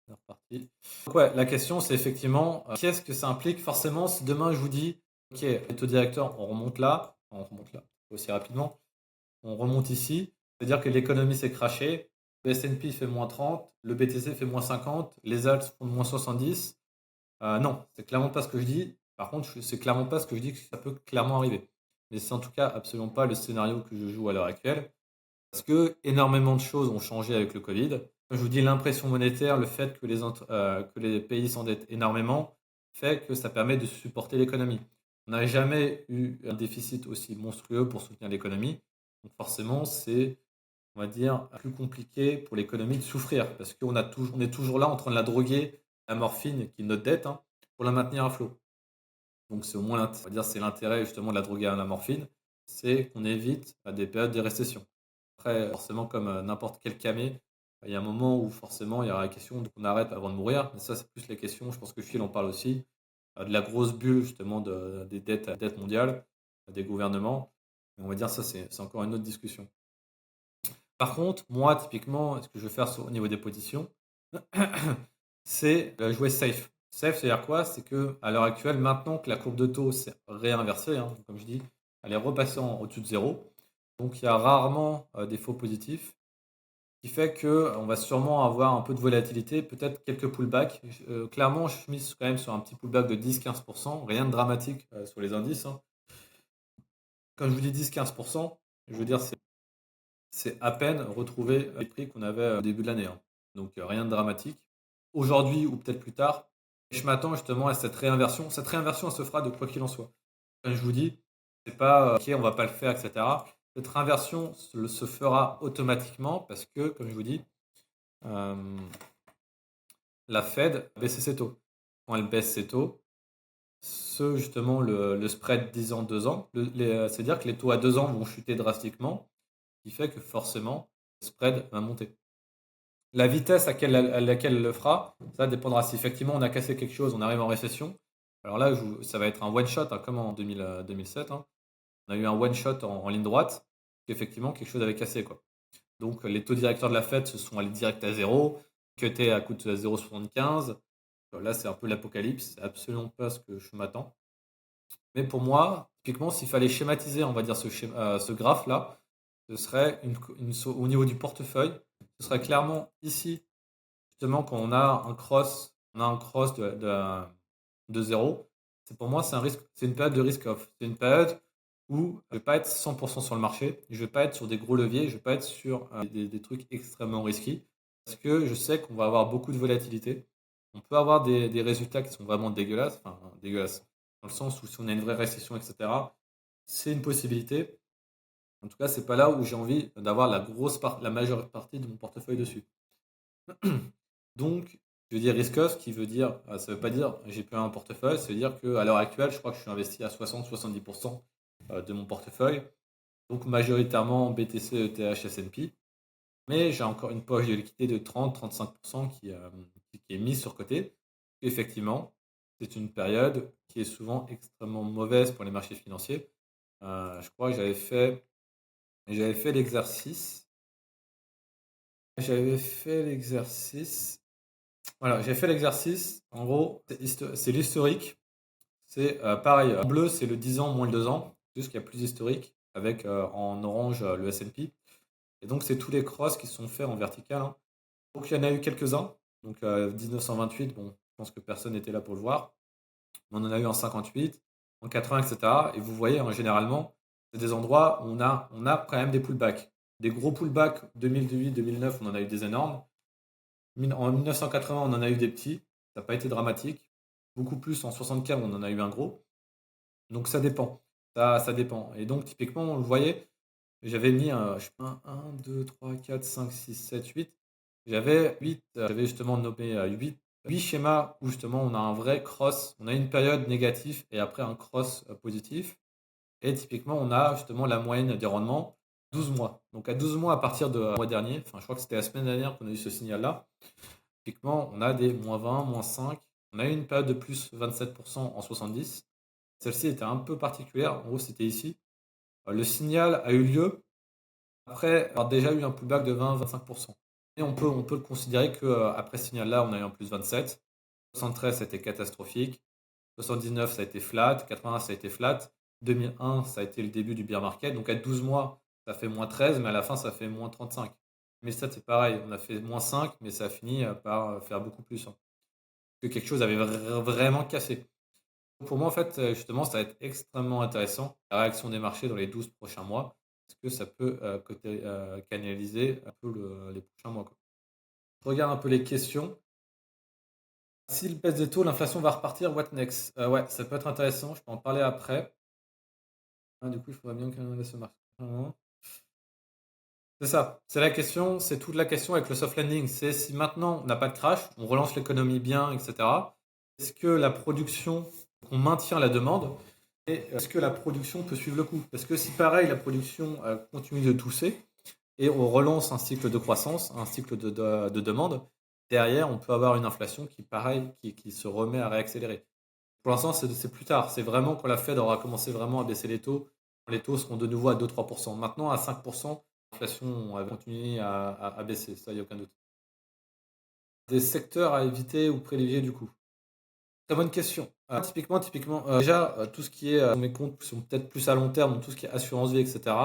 C'est reparti. Donc ouais, la question c'est effectivement qu'est-ce que ça implique forcément si demain je vous dis ok, les taux directeurs on remonte là aussi rapidement, on remonte ici, c'est-à-dire que l'économie s'est crashée, le S&P fait moins 30, le BTC fait moins 50, les alts font moins 70. Non, c'est clairement pas ce que je dis. Par contre, c'est clairement pas ce que je dis que ça peut clairement arriver. Mais c'est en tout cas absolument pas le scénario que je joue à l'heure actuelle. Parce que énormément de choses ont changé avec le Covid. Comme je vous dis, l'impression monétaire, le fait que les pays s'endettent énormément, fait que ça permet de supporter l'économie. On n'a jamais eu un déficit aussi monstrueux pour soutenir l'économie. Donc forcément, c'est, on va dire, plus compliqué pour l'économie de souffrir. Parce on est toujours là en train de la droguer, la morphine, qui est notre dette, hein, pour la maintenir à flot. Donc c'est au moins, on va dire, c'est l'intérêt justement de la droguer à la morphine, c'est qu'on évite des périodes de récession. Après, forcément, comme n'importe quel camé, il y a un moment où forcément il y aura la question qu'on arrête avant de mourir. Mais ça, c'est plus les questions, je pense que Phil en parle aussi, de la grosse bulle justement des dettes mondiales, des gouvernements. Et on va dire ça, c'est encore une autre discussion. Par contre, moi, typiquement, ce que je vais faire au niveau des positions, c'est jouer safe. Safe, c'est-à-dire quoi? C'est que à l'heure actuelle, maintenant que la courbe de taux s'est réinversée, hein, comme je dis, elle est repassée au-dessus de zéro. Donc il y a rarement des faux positifs, ce qui fait que on va sûrement avoir un peu de volatilité, peut-être quelques pullbacks. Clairement, je mise quand même sur un petit pullback de 10-15%, rien de dramatique sur les indices, hein. Quand je vous dis 10-15%, je veux dire c'est à peine retrouver les prix qu'on avait au début de l'année, hein. Donc rien de dramatique. Aujourd'hui ou peut-être plus tard, je m'attends justement à cette réinversion. Cette réinversion, elle se fera de quoi qu'il en soit. Comme je vous dis, c'est pas ok, on va pas le faire, etc. Cette réinversion se fera automatiquement parce que, comme je vous dis, euh, la Fed a baissé ses taux. Quand elle baisse ses taux, justement le spread 10 ans, 2 ans, c'est-à-dire que les taux à 2 ans vont chuter drastiquement, ce qui fait que forcément, le spread va monter. La vitesse à laquelle elle le fera, ça dépendra. Si effectivement on a cassé quelque chose, on arrive en récession, Alors là, ça va être un one shot, hein, comme en 2007, hein. On a eu un one shot en ligne droite, qu'effectivement quelque chose avait cassé, quoi. Donc les taux directeurs de la Fed se sont allés direct à zéro, cuté à coût de 0,75. Là, c'est un peu l'apocalypse, c'est absolument pas ce que je m'attends. Mais pour moi, typiquement, s'il fallait schématiser, on va dire ce graphe-là, ce serait au niveau du portefeuille, ce serait clairement ici, justement, quand on a un cross de 0. Pour moi, c'est un risque, c'est une période de risk-off. C'est une période où je ne vais pas être 100% sur le marché, je ne vais pas être sur des gros leviers, je ne vais pas être sur des trucs extrêmement risqués, parce que je sais qu'on va avoir beaucoup de volatilité. On peut avoir des résultats qui sont vraiment dégueulasses, enfin dégueulasses, dans le sens où si on a une vraie récession, etc., c'est une possibilité. En tout cas, c'est pas là où j'ai envie d'avoir la majeure partie de mon portefeuille dessus. Donc, je veux dire risk-off, qui veut dire, ça veut pas dire j'ai plus un portefeuille, ça veut dire qu'à l'heure actuelle, je crois que je suis investi à 60-70% de mon portefeuille, donc majoritairement BTC, ETH, S&P, mais j'ai encore une poche de liquidité de 30-35% qui est mise sur côté. Effectivement, c'est une période qui est souvent extrêmement mauvaise pour les marchés financiers. Je crois que j'avais fait l'exercice. J'avais fait l'exercice. Voilà, j'ai fait l'exercice. En gros, c'est l'historique. C'est pareil. En bleu, c'est le 10 ans moins le 2 ans. Juste qu'il y a plus d'historique avec en orange le S&P. Et donc, c'est tous les crosses qui sont faits en vertical, hein. Donc, il y en a eu quelques-uns. Donc, 1928, bon, je pense que personne n'était là pour le voir. On en a eu en 58, en 80, etc. Et vous voyez, hein, généralement, c'est des endroits où on a quand même des pullbacks. Des gros pullbacks 2008-2009, on en a eu des énormes. En 1980, on en a eu des petits. Ça n'a pas été dramatique. Beaucoup plus en 75, on en a eu un gros. Donc ça dépend. Ça dépend. Et donc, typiquement, on le voyait, j'avais mis je sais pas, 1, 2, 3, 4, 5, 6, 7, 8. J'avais justement nommé 8 schémas où justement on a un vrai cross, on a une période négative et après un cross positif. Et typiquement, on a justement la moyenne des rendements 12 mois. Donc à 12 mois à partir de mois dernier, enfin je crois que c'était la semaine dernière qu'on a eu ce signal-là, typiquement on a des moins 20, moins 5. On a eu une période de plus 27% en 70. Celle-ci était un peu particulière, en gros c'était ici. Le signal a eu lieu après avoir déjà eu un pullback de 20-25%. Et on peut le considérer qu'après ce signal-là, on a eu un plus 27. 73, ça a été catastrophique. 79, ça a été flat. 80, ça a été flat. 2001, ça a été le début du bear market. Donc à 12 mois, ça fait moins 13, mais à la fin, ça fait moins 35. Mais ça, c'est pareil. On a fait moins 5, mais ça a fini par faire beaucoup plus, hein. Que quelque chose avait vraiment cassé. Pour moi, en fait, justement, ça va être extrêmement intéressant, la réaction des marchés dans les 12 prochains mois, parce que ça peut canaliser un peu les prochains mois, quoi. Je regarde un peu les questions. S'il baisse des taux, l'inflation va repartir, what next? Ouais, ça peut être intéressant, je peux en parler après. Du coup, il faudrait bien qu'on se marque. C'est ça, c'est la question, c'est toute la question avec le soft landing. C'est si maintenant on n'a pas de crash, on relance l'économie bien, etc. Est-ce que la production, on maintient la demande et est-ce que la production peut suivre le coup? Parce que si pareil, la production continue de tousser et on relance un cycle de croissance, un cycle de demande, derrière on peut avoir une inflation qui, pareil, qui se remet à réaccélérer. Pour l'instant, c'est plus tard. C'est vraiment quand la Fed aura commencé vraiment à baisser les taux. Les taux seront de nouveau à 2-3%. Maintenant, à 5%, l'inflation va continuer à baisser. Ça, il n'y a aucun doute. Des secteurs à éviter ou privilégier du coup? Très bonne question. Typiquement, déjà, tout ce qui est mes comptes sont peut-être plus à long terme, donc tout ce qui est assurance vie, etc.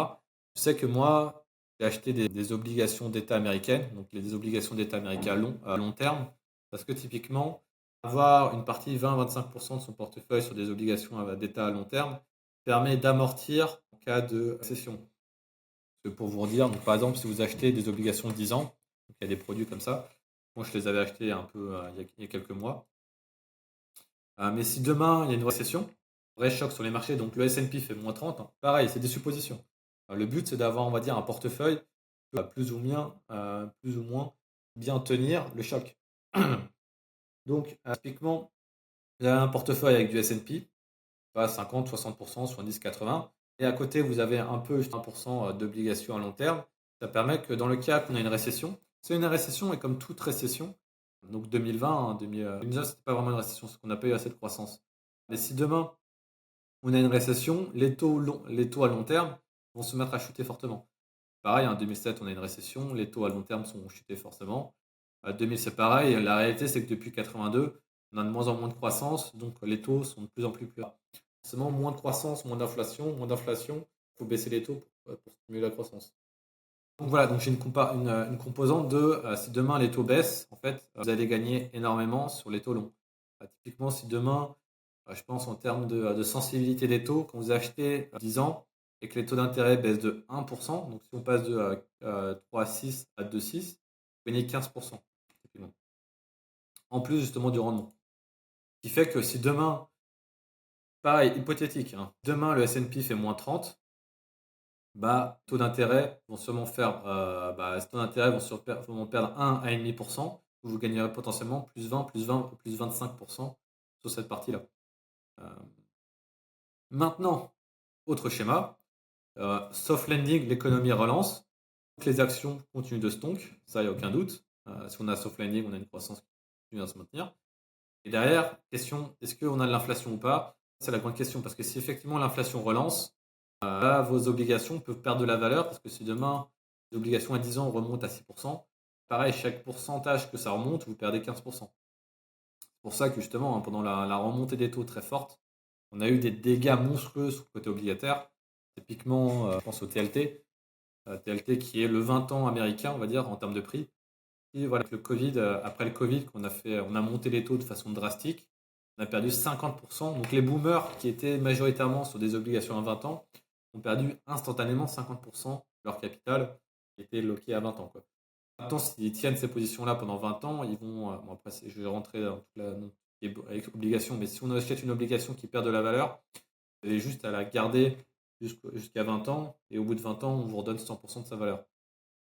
Je sais que moi, j'ai acheté des obligations d'État américaines, donc des obligations d'État américains à long terme, parce que typiquement, avoir une partie 20-25% de son portefeuille sur des obligations d'État à long terme permet d'amortir en cas de récession. Pour vous dire, donc, par exemple, si vous achetez des obligations de 10 ans, donc il y a des produits comme ça, moi je les avais achetés un peu il y a quelques mois. Mais si demain il y a une récession, vrai choc sur les marchés, donc le S&P fait moins 30, hein, pareil, c'est des suppositions. Le but c'est d'avoir, on va dire, un portefeuille qui va plus ou moins bien tenir le choc. Donc, typiquement, vous avez un portefeuille avec du S&P, 50, 60%, 70, 80, et à côté vous avez un peu, juste 1% d'obligations à long terme. Ça permet que dans le cas qu'on a une récession, c'est une récession et comme toute récession, donc 2020, 2019, c'était pas vraiment une récession, c'est qu'on n'a pas eu assez de croissance. Mais si demain, on a une récession, les taux à long terme vont se mettre à chuter fortement. Pareil, en 2007, on a une récession, les taux à long terme sont chutés forcément. 2000, c'est pareil. La réalité, c'est que depuis 82, on a de moins en moins de croissance, donc les taux sont de plus en plus bas. Forcément, moins de croissance, moins d'inflation, il faut baisser les taux pour stimuler la croissance. Donc voilà, donc j'ai une composante de si demain les taux baissent, en fait, vous allez gagner énormément sur les taux longs. Typiquement, si demain, je pense en termes de sensibilité des taux, quand vous achetez 10 ans et que les taux d'intérêt baissent de 1%, donc si on passe de 3,6 à 2,6, vous gagnez 15%. Typiquement. En plus justement du rendement. Ce qui fait que si demain, pareil, hypothétique, hein, demain le S&P fait moins 30, bah, taux d'intérêt vont sûrement faire, ces taux d'intérêt vont perdre 1 à 1,5%, vous gagnerez potentiellement plus 20, plus 20, plus 25% sur cette partie-là. Euh, Maintenant, autre schéma, soft landing, l'économie relance, donc les actions continuent de stonk, ça il n'y a aucun doute. Si on a soft landing, on a une croissance qui continue à se maintenir. Et derrière, question, est-ce qu'on a de l'inflation ou pas? C'est la grande question, parce que si effectivement l'inflation relance, là, vos obligations peuvent perdre de la valeur, parce que si demain, les obligations à 10 ans remontent à 6%, pareil, chaque pourcentage que ça remonte, vous perdez 15%. C'est pour ça que justement, hein, pendant la remontée des taux très forte, on a eu des dégâts monstrueux sur le côté obligataire. Typiquement, je pense au TLT, TLT qui est le 20 ans américain, on va dire, en termes de prix. Et voilà, avec le Covid, après le Covid, on a monté les taux de façon drastique, on a perdu 50%. Donc les boomers qui étaient majoritairement sur des obligations à 20 ans ont perdu instantanément 50% de leur capital qui était loqué à 20 ans, quoi. Maintenant, s'ils tiennent ces positions-là pendant 20 ans, ils vont. Bon, après, je vais rentrer dans toute la avec obligation, mais si on achète une obligation qui perd de la valeur, vous avez juste à la garder jusqu'à 20 ans, et au bout de 20 ans, on vous redonne 100% de sa valeur.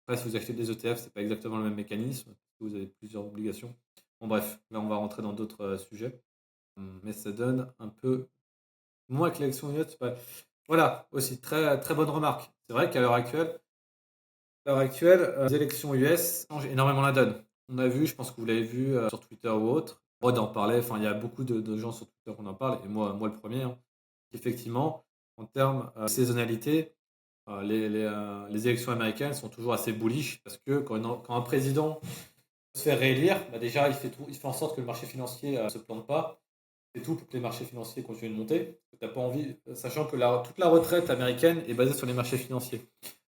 Après, si vous achetez des ETF, c'est pas exactement le même mécanisme, parce que vous avez plusieurs obligations. Bon, bref, là, on va rentrer dans d'autres sujets. Mais ça donne un peu. Moi, avec l'élection US, voilà, aussi, très, très bonne remarque. C'est vrai qu'à l'heure actuelle, les élections US changent énormément la donne. On a vu, je pense que vous l'avez vu sur Twitter ou autre, Rod en parlait, enfin, il y a beaucoup de gens sur Twitter qui en parlent, et moi le premier, hein. Effectivement, en termes de saisonnalité, les élections américaines sont toujours assez bullish parce que quand un président se fait réélire, bah déjà il fait en sorte que le marché financier ne se plante pas. C'est tout pour que les marchés financiers continuent de monter. T'as pas envie, sachant que toute la retraite américaine est basée sur les marchés financiers.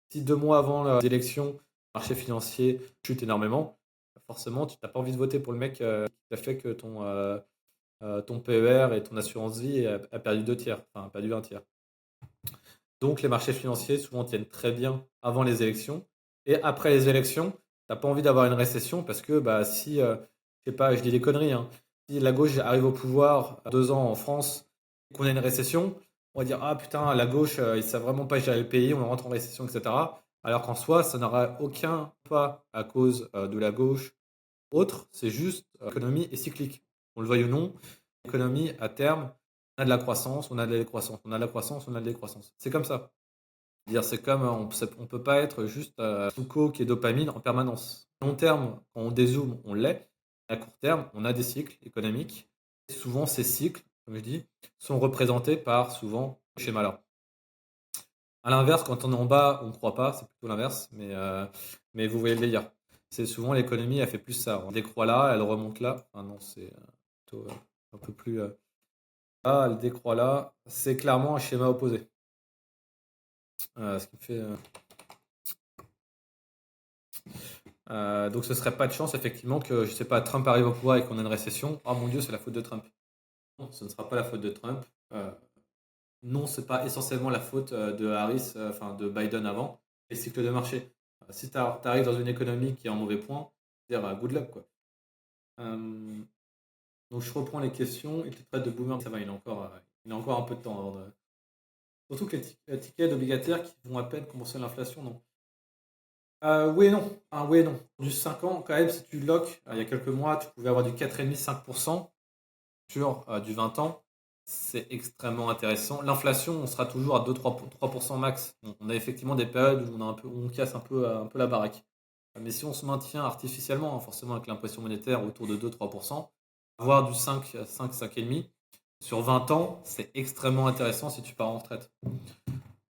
Si 2 mois avant les élections, le marché financier chute énormément, forcément tu n'as pas envie de voter pour le mec qui a fait que ton PER et ton assurance vie a perdu 2 tiers, enfin a perdu un tiers. Donc les marchés financiers souvent tiennent très bien avant les élections. Et après les élections, tu n'as pas envie d'avoir une récession parce que bah, si, je sais pas, je dis des conneries, hein, si la gauche arrive au pouvoir 2 ans en France et qu'on a une récession, on va dire ah putain, la gauche, ils ne savent vraiment pas gérer le pays, on rentre en récession, etc. Alors qu'en soi, ça n'aura aucun pas à cause de la gauche autre, c'est juste l'économie est cyclique. On le veuille ou non, l'économie à terme, on a de la croissance, on a de la décroissance, on a de la croissance, on a de la décroissance. C'est comme ça. Dire c'est comme on peut pas être juste sous coke et dopamine en permanence. À long terme, quand on dézoome, on l'est. À court terme, on a des cycles économiques. Et souvent, ces cycles, comme je dis, sont représentés par souvent ce schéma-là. À l'inverse, quand on est en bas, on ne croit pas, c'est plutôt l'inverse, mais vous voyez le délire. C'est souvent l'économie, elle fait plus ça. Elle décroît là, elle remonte là. Ah non, c'est plutôt un peu plus. Là, elle décroît là. C'est clairement un schéma opposé. Ce qui me fait. Donc ce serait pas de chance, effectivement, que, je sais pas, Trump arrive au pouvoir et qu'on a une récession. Oh mon Dieu, c'est la faute de Trump. Non, ce ne sera pas la faute de Trump. Non, c'est pas essentiellement la faute de Harris, enfin de Biden avant, les cycles de marché. Si tu arrives dans une économie qui est en mauvais point, dire good luck quoi. Euh, donc je reprends les questions. Il te traite de boomer, ça va, il a encore un peu de temps avant de. Surtout que les tickets obligataires qui vont à peine compenser l'inflation, non. Oui et non. Oui et non. Du 5 ans, quand même, si tu lock, il y a quelques mois, tu pouvais avoir du 4,5-5% sur du 20 ans. C'est extrêmement intéressant. L'inflation, on sera toujours à 2-3% max. On a effectivement des périodes où on casse un peu la baraque. Mais si on se maintient artificiellement, hein, forcément avec l'impression monétaire autour de 2-3%, voire du 5, 5,5,5, Sur 20 ans, c'est extrêmement intéressant si tu pars en retraite.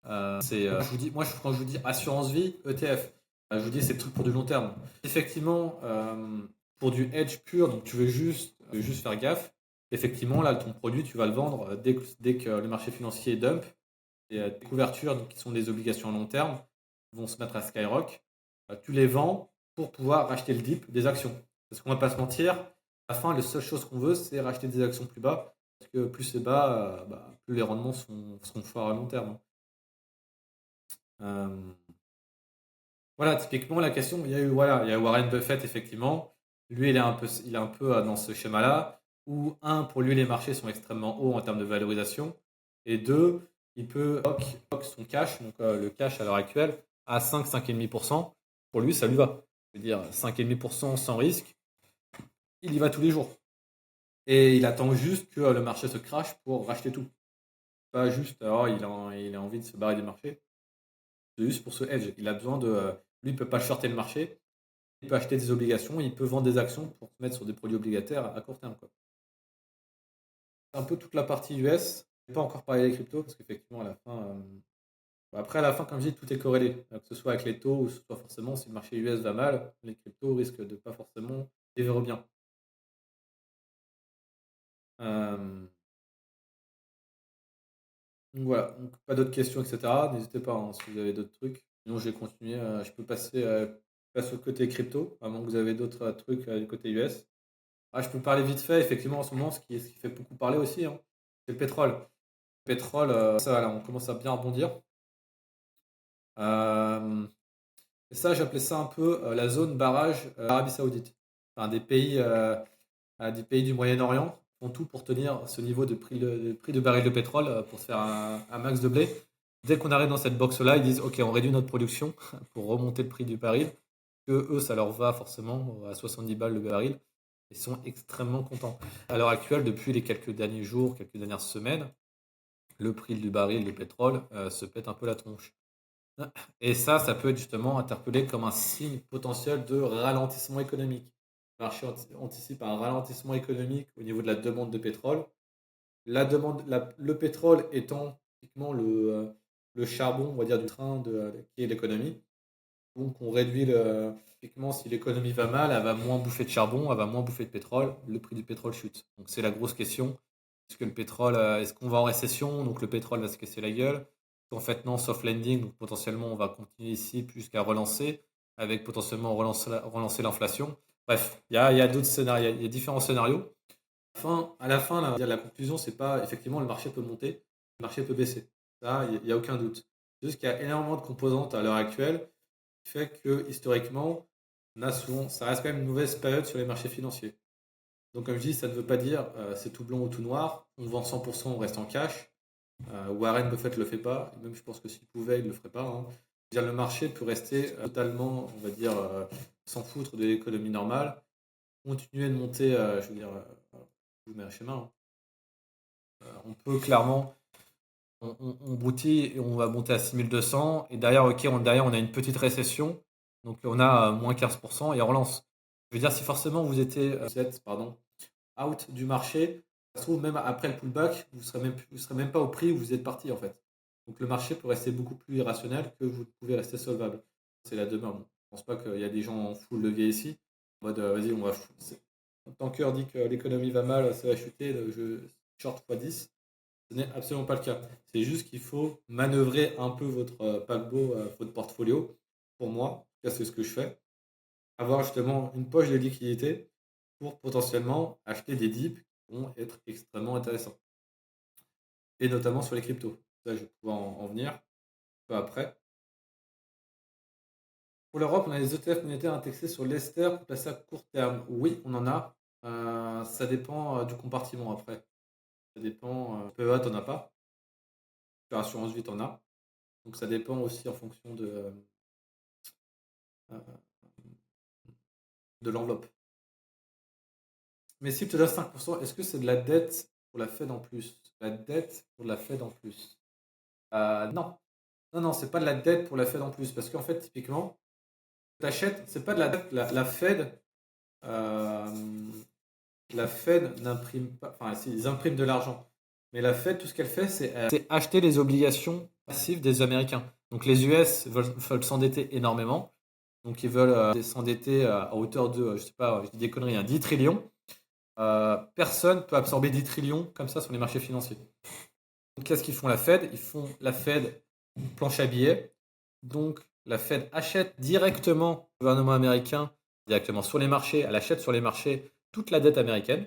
Je vous dis, moi, quand je vous dis assurance vie, ETF, je vous dis c'est le truc pour du long terme. Effectivement, pour du hedge pur, donc tu veux juste faire gaffe. Effectivement, là, ton produit, tu vas le vendre dès que le marché financier dump et tes couvertures, donc, qui sont des obligations à long terme, vont se mettre à skyrock. Tu les vends pour pouvoir racheter le dip des actions. Parce qu'on va pas se mentir, à la fin, la seule chose qu'on veut, c'est racheter des actions plus bas. Parce que plus c'est bas, plus les rendements seront forts à long terme. Euh, voilà, typiquement, la question, il y a Warren Buffett, effectivement. Lui, il est un peu dans ce schéma-là, où, un, pour lui, les marchés sont extrêmement hauts en termes de valorisation, et deux, il peut lock son cash, donc le cash à l'heure actuelle, à 5,5%. Pour lui, ça lui va. Je veux dire, 5,5% sans risque, il y va tous les jours. Et il attend juste que le marché se crache pour racheter tout. Pas juste, il a envie de se barrer du marché. C'est juste pour ce hedge. Il a besoin de. Lui, il ne peut pas shorter le marché. Il peut acheter des obligations, il peut vendre des actions pour se mettre sur des produits obligataires à court terme, quoi. C'est un peu toute la partie US. Je n'ai pas encore parlé des cryptos parce qu'effectivement, à la fin. Après, à la fin, comme je dis, tout est corrélé. Que ce soit avec les taux ou que ce soit forcément, si le marché US va mal, les cryptos risquent de pas forcément vivre bien. Euh, donc voilà, donc, pas d'autres questions, etc. N'hésitez pas hein, si vous avez d'autres trucs. Sinon, je vais continuer. Je peux passer au côté crypto, à moins que vous avez d'autres trucs du côté US. Ah, je peux parler vite fait, effectivement, en ce moment, ce qui fait beaucoup parler aussi, hein, c'est le pétrole. Le pétrole, ça, là, on commence à bien rebondir. Euh, et ça, j'appelais ça un peu la zone barrage Arabie Saoudite. Enfin, des pays du Moyen-Orient font tout pour tenir ce niveau de prix de baril de pétrole pour se faire un max de blé. Dès qu'on arrive dans cette box-là, ils disent OK, on réduit notre production pour remonter le prix du baril. Que eux, ça leur va forcément à 70 balles le baril. Ils sont extrêmement contents. À l'heure actuelle, depuis les quelques derniers jours, quelques dernières semaines, le prix du baril de pétrole se pète un peu la tronche. Et ça peut être justement interpellé comme un signe potentiel de ralentissement économique. Le marché anticipe un ralentissement économique au niveau de la demande de pétrole. Le pétrole étant typiquement le charbon, on va dire, du train qui est l'économie. Donc on réduit typiquement si l'économie va mal, elle va moins bouffer de charbon, elle va moins bouffer de pétrole, le prix du pétrole chute. Donc c'est la grosse question. Est-ce qu'on va en récession, donc le pétrole va se casser la gueule? En fait non, soft landing, donc potentiellement on va continuer ici jusqu'à relancer, avec potentiellement relancer l'inflation. Bref, il y a d'autres scénarios, il y a différents scénarios. À la fin, la conclusion, c'est pas effectivement le marché peut monter, le marché peut baisser. Ça, il n'y a aucun doute. C'est juste qu'il y a énormément de composantes à l'heure actuelle qui fait que historiquement, ça reste quand même une mauvaise période sur les marchés financiers. Donc comme je dis, ça ne veut pas dire c'est tout blanc ou tout noir. On vend 100%, on reste en cash. Warren Buffett le fait pas. Et même je pense que s'il pouvait, il le ferait pas, hein. Le marché peut rester totalement, on va dire, sans foutre de l'économie normale, continuer de monter, je veux dire, je vous mets un schéma, hein. On peut clairement, on broutille et on va monter à 6200 et derrière, ok, derrière on a une petite récession, donc on a moins 15% et on relance. Je veux dire, si forcément vous êtes, pardon, out du marché, ça se trouve même après le pullback, vous serez même pas au prix où vous êtes parti en fait. Donc le marché peut rester beaucoup plus irrationnel que vous pouvez rester solvable. C'est la demeure. Bon, je pense pas qu'il y a des gens en full levier ici. En mode, vas-y, on va. Tanker dit que l'économie va mal, ça va chuter, je short x10. Ce n'est absolument pas le cas. C'est juste qu'il faut manœuvrer un peu votre paquebot, votre portfolio. Pour moi, en tout cas, c'est ce que je fais. Avoir justement une poche de liquidité pour potentiellement acheter des dips qui vont être extrêmement intéressants. Et notamment sur les cryptos. Ça, je vais pouvoir en venir un peu après. Pour l'Europe, on a les ETF monétaires indexés sur l'Ester pour placer à court terme. Oui, on en a. Ça dépend du compartiment après. Ça dépend. PEA, t'en as pas. Sur Assurance Vie, t'en as. Donc ça dépend aussi en fonction euh, de l'enveloppe. Mais si tu te donne 5%, est-ce que c'est de la dette pour la Fed en plus? La dette pour la Fed en plus? Non. Non, non, c'est pas de la dette pour la Fed en plus. Parce qu'en fait, typiquement, tu achètes, c'est pas de la dette. Euh, la Fed n'imprime pas. Enfin, ils impriment de l'argent. Mais la Fed, tout ce qu'elle fait, c'est acheter les obligations passives des Américains. Donc les US veulent s'endetter énormément. Donc ils veulent s'endetter à hauteur de, je sais pas, je dis des conneries, 10 trillions. Personne ne peut absorber 10 trillions comme ça sur les marchés financiers. Donc qu'est-ce qu'ils font la Fed? Ils font la Fed planche à billets. Donc la Fed achète directement au gouvernement américain, directement sur les marchés. Elle achète sur les marchés toute la dette américaine.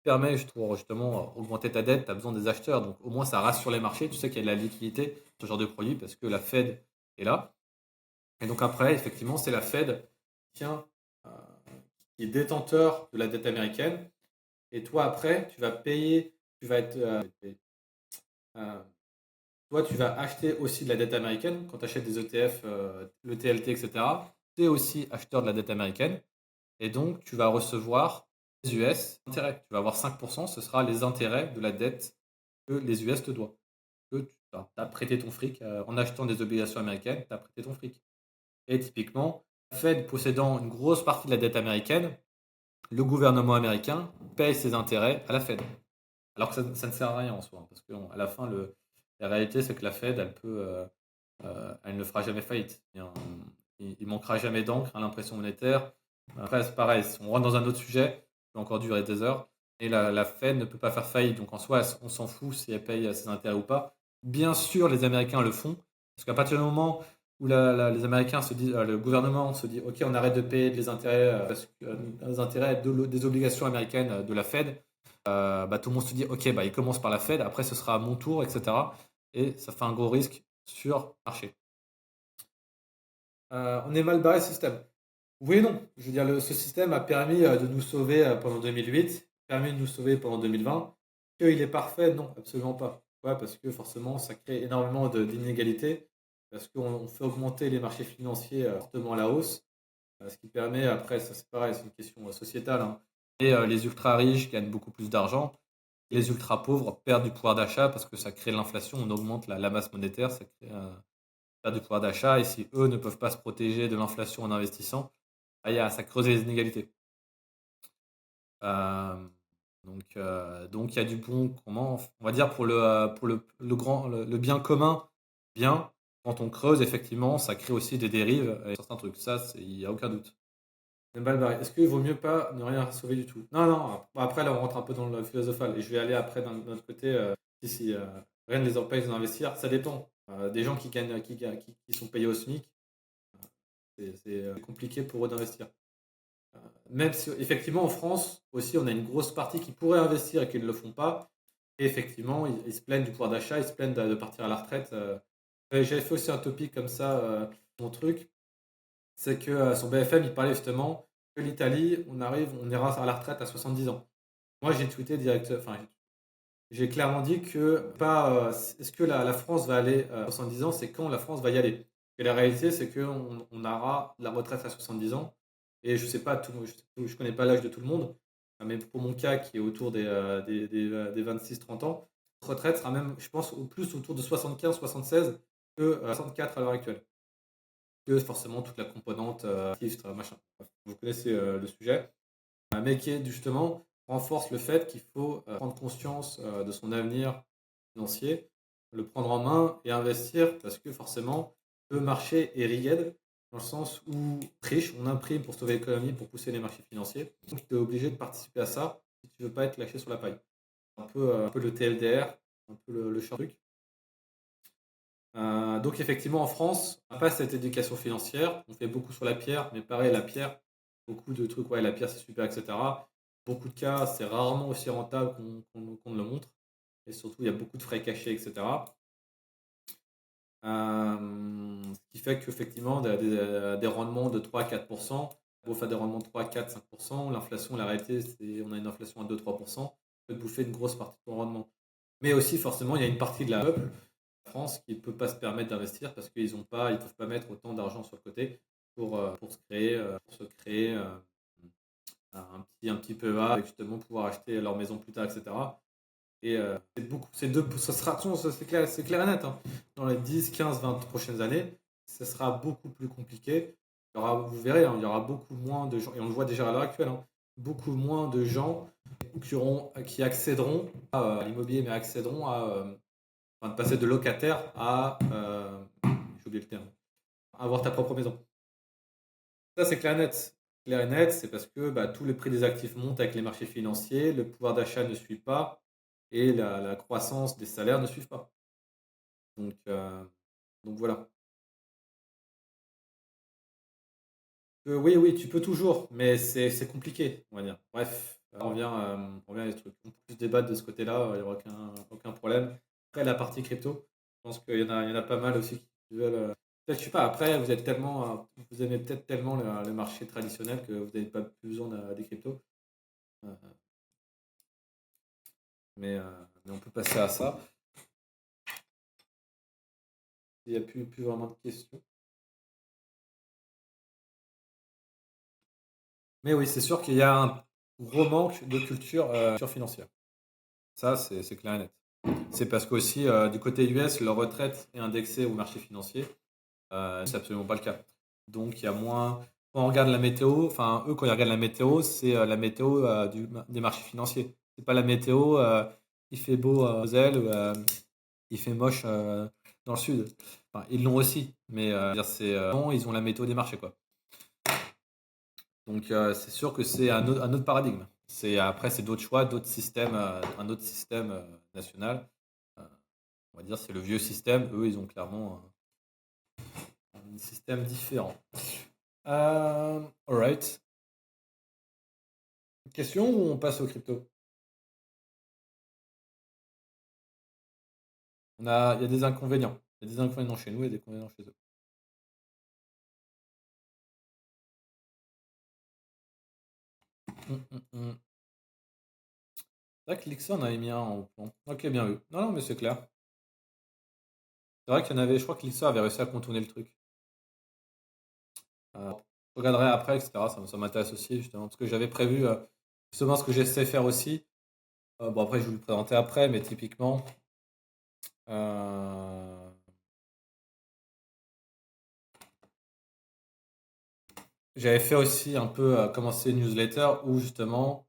Permet pour justement augmenter ta dette, tu as besoin des acheteurs. Donc au moins ça reste sur les marchés. Tu sais qu'il y a de la liquidité sur ce genre de produit parce que la Fed est là. Et donc après, effectivement, c'est la Fed qui est détenteur de la dette américaine. Et toi, après, tu vas payer, tu vas être, toi, tu vas acheter aussi de la dette américaine quand tu achètes des ETF, le TLT, etc. Tu es aussi acheteur de la dette américaine. Et donc, tu vas recevoir les US intérêts. Tu vas avoir 5%, ce sera les intérêts de la dette que les US te doivent. Que tu as prêté ton fric en achetant des obligations américaines, tu as prêté ton fric. Et typiquement, la Fed possédant une grosse partie de la dette américaine, le gouvernement américain paye ses intérêts à la Fed. Alors que ça ne sert à rien en soi, parce qu'à la fin, la réalité, c'est que la Fed, elle ne fera jamais faillite. Il manquera jamais d'encre à l'impression monétaire. Après, c'est pareil, si on rentre dans un autre sujet, ça peut encore durer des heures. Et la Fed ne peut pas faire faillite. Donc en soi, on s'en fout si elle paye ses intérêts ou pas. Bien sûr, les Américains le font. Parce qu'à partir du moment où les Américains se disent, le gouvernement se dit, OK, on arrête de payer les intérêts, des obligations américaines de la Fed, tout le monde se dit, OK, il commence par la Fed, après ce sera à mon tour, etc. Et ça fait un gros risque sur le marché. On est mal barré ce système. Oui et non. Je veux dire, ce système a permis de nous sauver pendant 2008, permis de nous sauver pendant 2020. Qu'il est parfait? Non, absolument pas. Ouais, parce que forcément, ça crée énormément d'inégalités, parce qu'on fait augmenter les marchés financiers fortement à la hausse, ce qui permet, après, ça c'est pareil, c'est une question sociétale, hein, et les ultra riches gagnent beaucoup plus d'argent, les ultra pauvres perdent du pouvoir d'achat parce que ça crée l'inflation, on augmente la masse monétaire, ça crée perte du pouvoir d'achat, et si eux ne peuvent pas se protéger de l'inflation en investissant, ça creuse les inégalités. Euh, donc il y a du bon, comment, on va dire pour le bien commun, bien, quand on creuse, effectivement, ça crée aussi des dérives et certains trucs. Ça, il n'y a aucun doute. Une balle barrée. Est-ce qu'il vaut mieux pas ne rien sauver du tout? Non, non. Après, là, on rentre un peu dans le philosophal. Et je vais aller après d'un autre côté. Si rien ne les empêche d'investir, ça dépend. Des gens qui gagnent, qui sont payés au SMIC, c'est compliqué pour eux d'investir. Même si, effectivement, en France aussi, on a une grosse partie qui pourrait investir et qui ne le font pas. Et effectivement, ils se plaignent du pouvoir d'achat, ils se plaignent de partir à la retraite. J'avais fait aussi un topic comme ça, mon truc. C'est que sur BFM, il parlait justement que l'Italie, on ira à la retraite à 70 ans. Moi, j'ai tweeté direct, enfin, j'ai clairement dit que pas, est-ce que la France va aller à 70 ans, c'est quand la France va y aller. Et la réalité, c'est qu'on aura la retraite à 70 ans. Et je sais pas, je connais pas l'âge de tout le monde, mais pour mon cas qui est autour des 26-30 ans, la retraite sera même, je pense, au plus autour de 75-76 que 64 à l'heure actuelle. Que forcément toute la composante machin. Vous connaissez le sujet, mais qui est justement renforce le fait qu'il faut prendre conscience de son avenir financier, le prendre en main et investir parce que forcément le marché est rigged dans le sens où on imprime pour sauver l'économie, pour pousser les marchés financiers. Donc tu es obligé de participer à ça si tu veux pas être lâché sur la paille. Un peu le TLDR, un peu le truc. Donc effectivement en France, on n'a pas cette éducation financière, on fait beaucoup sur la pierre, mais pareil la pierre, beaucoup de trucs, ouais la pierre c'est super, etc. Beaucoup de cas, c'est rarement aussi rentable qu'on ne le montre, et surtout il y a beaucoup de frais cachés, etc. Ce qui fait qu'effectivement des rendements de 3-4%, beau faire des rendements de 3-4-5%, l'inflation, la réalité, c'est on a une inflation à 2-3%, peut bouffer une grosse partie de ton rendement. Mais aussi forcément il y a une partie de la peuple France qui ne peut pas se permettre d'investir parce qu'ils ne peuvent pas mettre autant d'argent sur le côté pour se créer un petit PEA avec justement pouvoir acheter leur maison plus tard, etc. Et c'est clair et net, hein. Dans les 10, 15, 20 prochaines années, ce sera beaucoup plus compliqué. Vous verrez, hein, il y aura beaucoup moins de gens, et on le voit déjà à l'heure actuelle, hein, beaucoup moins de gens qui accéderont à l'immobilier, mais accéderont enfin, de passer de locataire à, j'ai oublié le terme, avoir ta propre maison. Ça, c'est clair et net. Clair et net, c'est parce que bah, tous les prix des actifs montent avec les marchés financiers, le pouvoir d'achat ne suit pas et la croissance des salaires ne suivent pas. Donc, euh, donc voilà. Oui, oui, tu peux toujours, mais c'est compliqué, on va dire. Bref, on revient à des trucs. On peut plus débattre de ce côté-là, il n'y aura aucun problème. Après, la partie crypto, je pense qu'il y en a pas mal aussi qui veulent. Peut-être, je sais pas, après, vous aimez peut-être tellement le marché traditionnel que vous n'avez pas plus besoin des cryptos. Euh, mais on peut passer à ça. Il n'y a plus vraiment de questions. Mais oui, c'est sûr qu'il y a un gros manque de culture financière. Ça, c'est clair et net. C'est parce qu'aussi, du côté US, leur retraite est indexée au marché financier. C'est absolument pas le cas. Donc, il y a moins. Quand on regarde la météo, enfin, eux, quand ils regardent la météo, c'est la météo des marchés financiers. C'est pas la météo, il fait beau aux ailes ou il fait moche dans le sud. Enfin, ils l'ont aussi, mais non, ils ont la météo des marchés, quoi. Donc, c'est sûr que c'est un autre paradigme. Après, c'est d'autres choix, d'autres systèmes, un autre système national. Euh, on va dire c'est le vieux système. Eux, ils ont clairement un système différent. Alright. Question ou on passe aux crypto? Il y a des inconvénients. Il y a des inconvénients chez nous et des inconvénients chez eux. Hum. C'est vrai que Lixon en avait mis un en plan. Ok, bien vu. Non, non, mais c'est clair. C'est vrai qu'il y en avait, je crois que Lixon avait réussi à contourner le truc. Je regarderai après, etc. Ça m'intéresse aussi, justement, parce que j'avais prévu justement ce que j'essaie de faire aussi. Bon, après, je vais vous le présenter après, mais typiquement, euh, j'avais fait aussi un peu commencer une newsletter où justement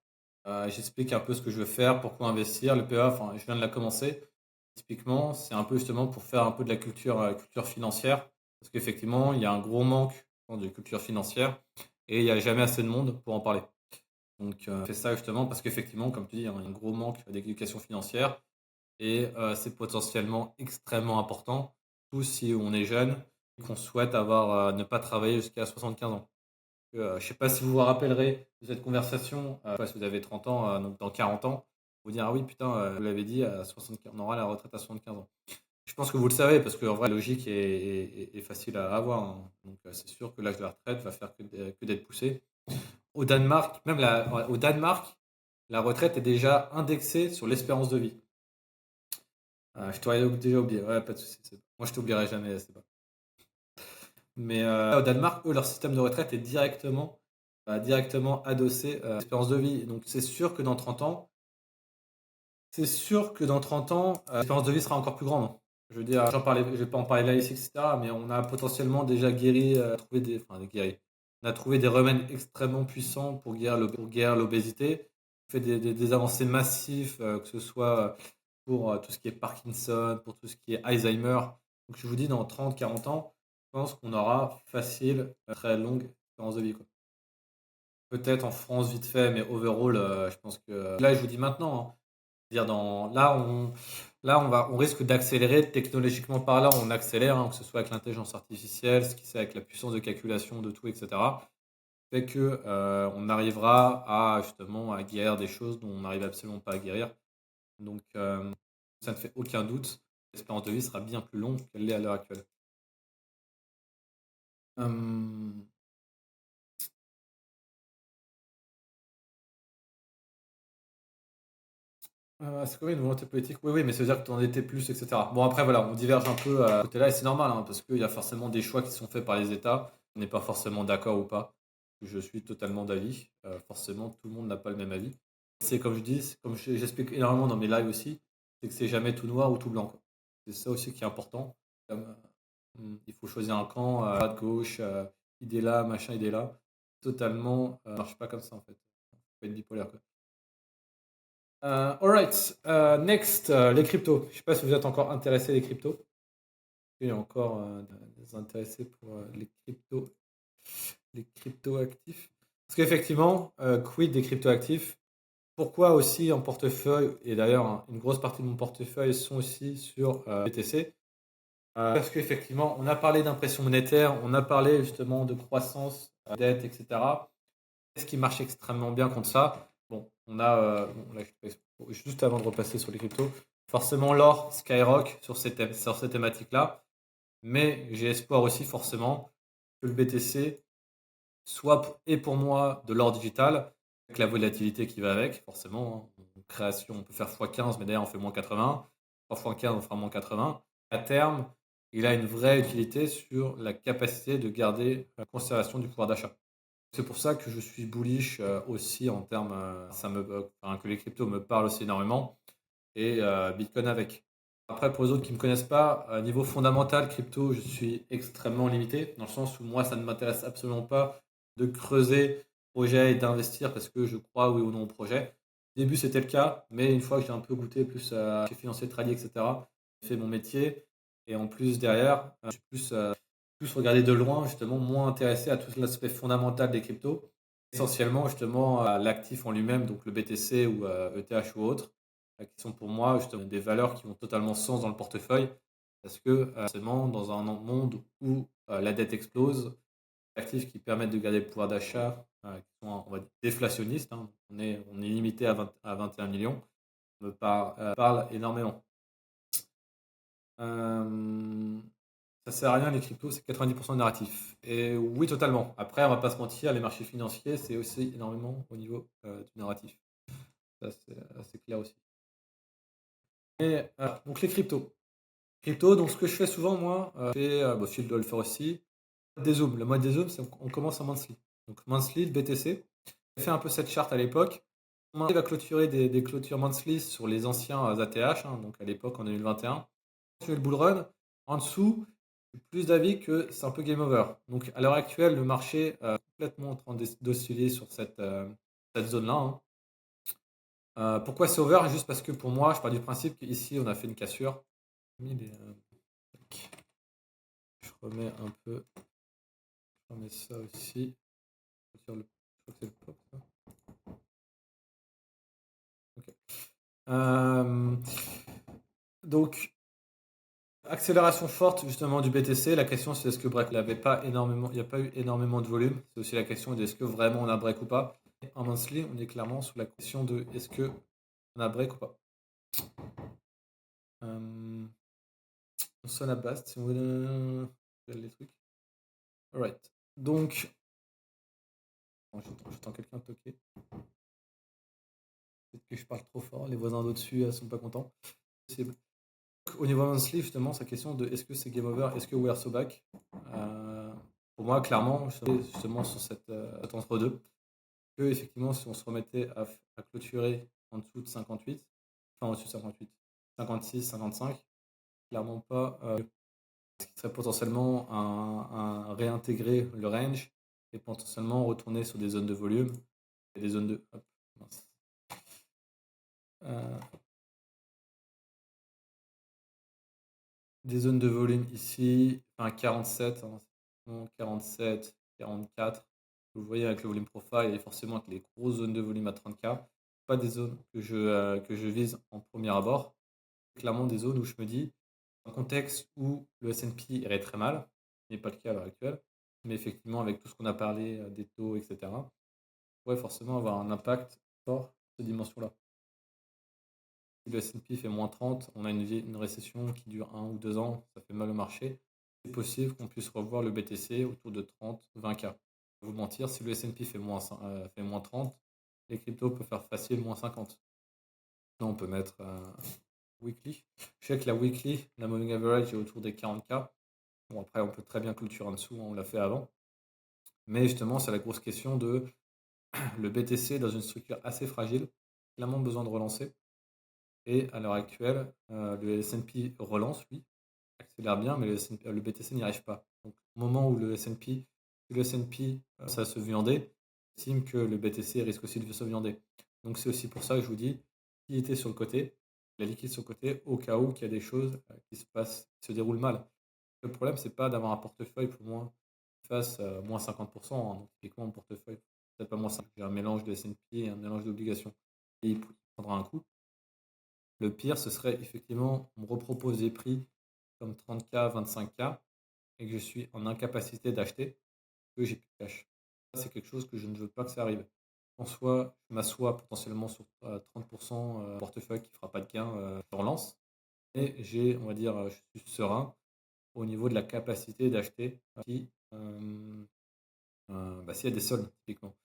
j'explique un peu ce que je veux faire, pourquoi investir. Le PEA, enfin, je viens de la commencer. Typiquement, c'est un peu justement pour faire un peu de la culture financière. Parce qu'effectivement, il y a un gros manque de culture financière et il n'y a jamais assez de monde pour en parler. Donc, on fait ça justement parce qu'effectivement, comme tu dis, il y a un gros manque d'éducation financière et c'est potentiellement extrêmement important, surtout si on est jeune et qu'on souhaite ne pas travailler jusqu'à 75 ans. Je ne sais pas si vous vous rappellerez de cette conversation, je sais pas si vous avez 30 ans, donc dans 40 ans, vous dire ah oui putain, vous l'avez dit, à 75, on aura la retraite à 75 ans. Je pense que vous le savez parce que en vrai la logique est facile à avoir, hein. Donc c'est sûr que l'âge de la retraite va faire que d'être poussé. Au Danemark, ouais, au Danemark, la retraite est déjà indexée sur l'espérance de vie. Je t'aurais déjà oublié, ouais, pas de souci. Moi je t'oublierai jamais, c'est pas. Mais au Danemark, eux, leur système de retraite est directement adossé à l'espérance de vie. Donc c'est sûr que dans 30 ans, l'espérance de vie sera encore plus grande, hein. Je veux dire, je vais pas en parler là ici, etc. Mais on a potentiellement déjà guéri, guéri. On a trouvé des remèdes extrêmement puissants pour guérir l'obésité. On fait des avancées massives, que ce soit pour tout ce qui est Parkinson, pour tout ce qui est Alzheimer. Donc je vous dis, dans 30, 40 ans, je pense qu'on aura facile, très longue espérance de vie, quoi. Peut-être en France vite fait, mais overall, je pense que là, je vous dis maintenant, hein. C'est-à-dire on risque d'accélérer technologiquement parlant, on accélère, hein, que ce soit avec l'intelligence artificielle, ce qui c'est avec la puissance de calculation de tout, etc. Fait que on arrivera justement à guérir des choses dont on n'arrive absolument pas à guérir. Donc ça ne fait aucun doute, l'espérance de vie sera bien plus longue qu'elle l'est à l'heure actuelle. Hum, c'est quoi une volonté politique? Oui, oui, mais ça veut dire que tu en étais plus, etc. Bon, après, voilà, on diverge un peu à ce côté-là, et c'est normal, hein, parce qu'il y a forcément des choix qui sont faits par les États. On n'est pas forcément d'accord ou pas. Je suis totalement d'avis. Forcément, tout le monde n'a pas le même avis. C'est comme je dis, comme j'explique énormément dans mes lives aussi, c'est que c'est jamais tout noir ou tout blanc, quoi. C'est ça aussi qui est important. Comme, il faut choisir un camp, droite, gauche, idée là, machin, idée là. Totalement, ça marche pas comme ça en fait. Faut pas être bipolaire, quoi. Alright, next, les cryptos. Je sais pas si vous êtes encore intéressé les cryptos. Il y a encore des intéressés pour les crypto actifs. Parce qu'effectivement, quid des crypto actifs? Pourquoi aussi en portefeuille, et d'ailleurs hein, une grosse partie de mon portefeuille sont aussi sur BTC, parce qu'effectivement, on a parlé d'impression monétaire, on a parlé justement de croissance, dette, etc. Ce qui marche extrêmement bien contre ça, bon, on a, bon, là, juste avant de repasser sur les cryptos, forcément l'or skyrock sur sur ces thématiques-là, mais j'ai espoir aussi forcément que le BTC soit, et pour moi, de l'or digital, avec la volatilité qui va avec, forcément, hein. En création, on peut faire x15, mais d'ailleurs on fait moins 80, 3 fois 15, on fera moins 80. À terme, il a une vraie utilité sur la capacité de garder la conservation du pouvoir d'achat. C'est pour ça que je suis bullish aussi en termes, enfin, que les cryptos me parlent aussi énormément et Bitcoin avec. Après, pour les autres qui ne me connaissent pas, niveau fondamental, crypto, je suis extrêmement limité, dans le sens où moi, ça ne m'intéresse absolument pas de creuser le projet et d'investir parce que je crois oui ou non au projet. Au début, c'était le cas, mais une fois que j'ai un peu goûté plus à les financiers, trading, etc., j'ai fait mon métier. Et en plus, derrière, je suis plus regardé de loin, justement, moins intéressé à tout l'aspect fondamental des cryptos. Essentiellement, justement, à l'actif en lui-même, donc le BTC ou ETH ou autre qui sont pour moi justement des valeurs qui ont totalement sens dans le portefeuille parce que forcément dans un monde où la dette explose, les actifs qui permettent de garder le pouvoir d'achat, qui sont on va dire, déflationnistes, hein, on est limité à 21 millions, parle énormément. Euh, Ça sert à rien les cryptos, c'est 90% de narratif. Et oui, totalement. Après, on va pas se mentir, les marchés financiers, c'est aussi énormément au niveau du narratif. Ça, c'est clair aussi. Et donc les cryptos. Crypto, donc ce que je fais souvent, moi, bah, Phil doit le faire aussi, des zooms. Le mode des zooms, c'est qu'on commence en monthly. Donc monthly, le BTC. J'ai fait un peu cette charte à l'époque. On arrive à clôturer des clôtures monthly sur les anciens ATH, hein, donc à l'époque en 2021. Sur le bull run, en dessous, je suis plus d'avis que c'est un peu game over. Donc à l'heure actuelle, le marché est complètement en train d'osciller sur cette zone-là, hein. Pourquoi c'est over? Juste parce que pour moi, je pars du principe qu'ici, on a fait une cassure. Je remets un peu. Je remets ça aussi. Je crois que c'est le pop, ça. Ok. Euh, donc, accélération forte justement du BTC. La question c'est est-ce que break, il n'y pas énormément, il n'y a pas eu énormément de volume. C'est aussi la question de est-ce que vraiment on a break ou pas. En monthly, on est clairement sous la question de est-ce que on a break ou pas. On sonne à Bast si on veut les trucs. Alright. Donc, j'entends quelqu'un toquer. Peut-être que je parle trop fort. Les voisins d'au-dessus sont pas contents. Au niveau monthly, justement, sa question de est-ce que c'est game over, est-ce que we are so back? Pour moi, clairement, justement sur cette entre-deux, que effectivement, si on se remettait à clôturer en dessous de 58, enfin en dessous de 58, 56, 55, clairement pas, ce qui serait potentiellement un réintégrer le range et potentiellement retourner sur des zones de volume et des zones de. Hop, mince. Des zones de volume ici, enfin 47, hein, 47, 44. Vous voyez avec le volume profile et forcément avec les grosses zones de volume à 30K, pas des zones que je vise en premier abord. Clairement des zones où je me dis, un contexte où le S&P irait très mal, ce n'est pas le cas à l'heure actuelle, mais effectivement avec tout ce qu'on a parlé des taux, etc., pourrait forcément avoir un impact fort sur cette dimension-là. Si le S&P fait moins 30, on a une récession qui dure 1 ou 2 ans, ça fait mal au marché. C'est possible qu'on puisse revoir le BTC autour de 30, 20K. Je vais vous mentir, si le S&P fait moins 30, les cryptos peuvent faire facile moins 50. Là, on peut mettre weekly. Je sais que la weekly, la moving average est autour des 40K. Bon, après, on peut très bien clôturer en dessous, hein, on l'a fait avant. Mais justement, c'est la grosse question de le BTC dans une structure assez fragile, clairement besoin de relancer. Et à l'heure actuelle, le S&P relance, lui, accélère bien, mais le BTC n'y arrive pas. Donc, au moment où le S&P ça se viander, j'estime que le BTC risque aussi de se viander. Donc, c'est aussi pour ça que je vous dis, liquidité sur le côté, la liquidité sur le côté au cas où il y a des choses qui se passent, qui se déroulent mal. Le problème, c'est pas d'avoir un portefeuille pour moi qui fasse moins 50%, hein. Donc, typiquement, mon portefeuille, peut-être pas moins 5. J'ai un mélange de S&P et un mélange d'obligations. Et il prendra un coup. Le pire, ce serait effectivement, on me repropose des prix comme 30K, 25K, et que je suis en incapacité d'acheter, que j'ai plus de cash. C'est quelque chose que je ne veux pas que ça arrive. En soi, je m'assois potentiellement sur 30% portefeuille qui ne fera pas de gain, je relance. Et j'ai, on va dire, je suis serein au niveau de la capacité d'acheter si, s'il y a des soldes, typiquement.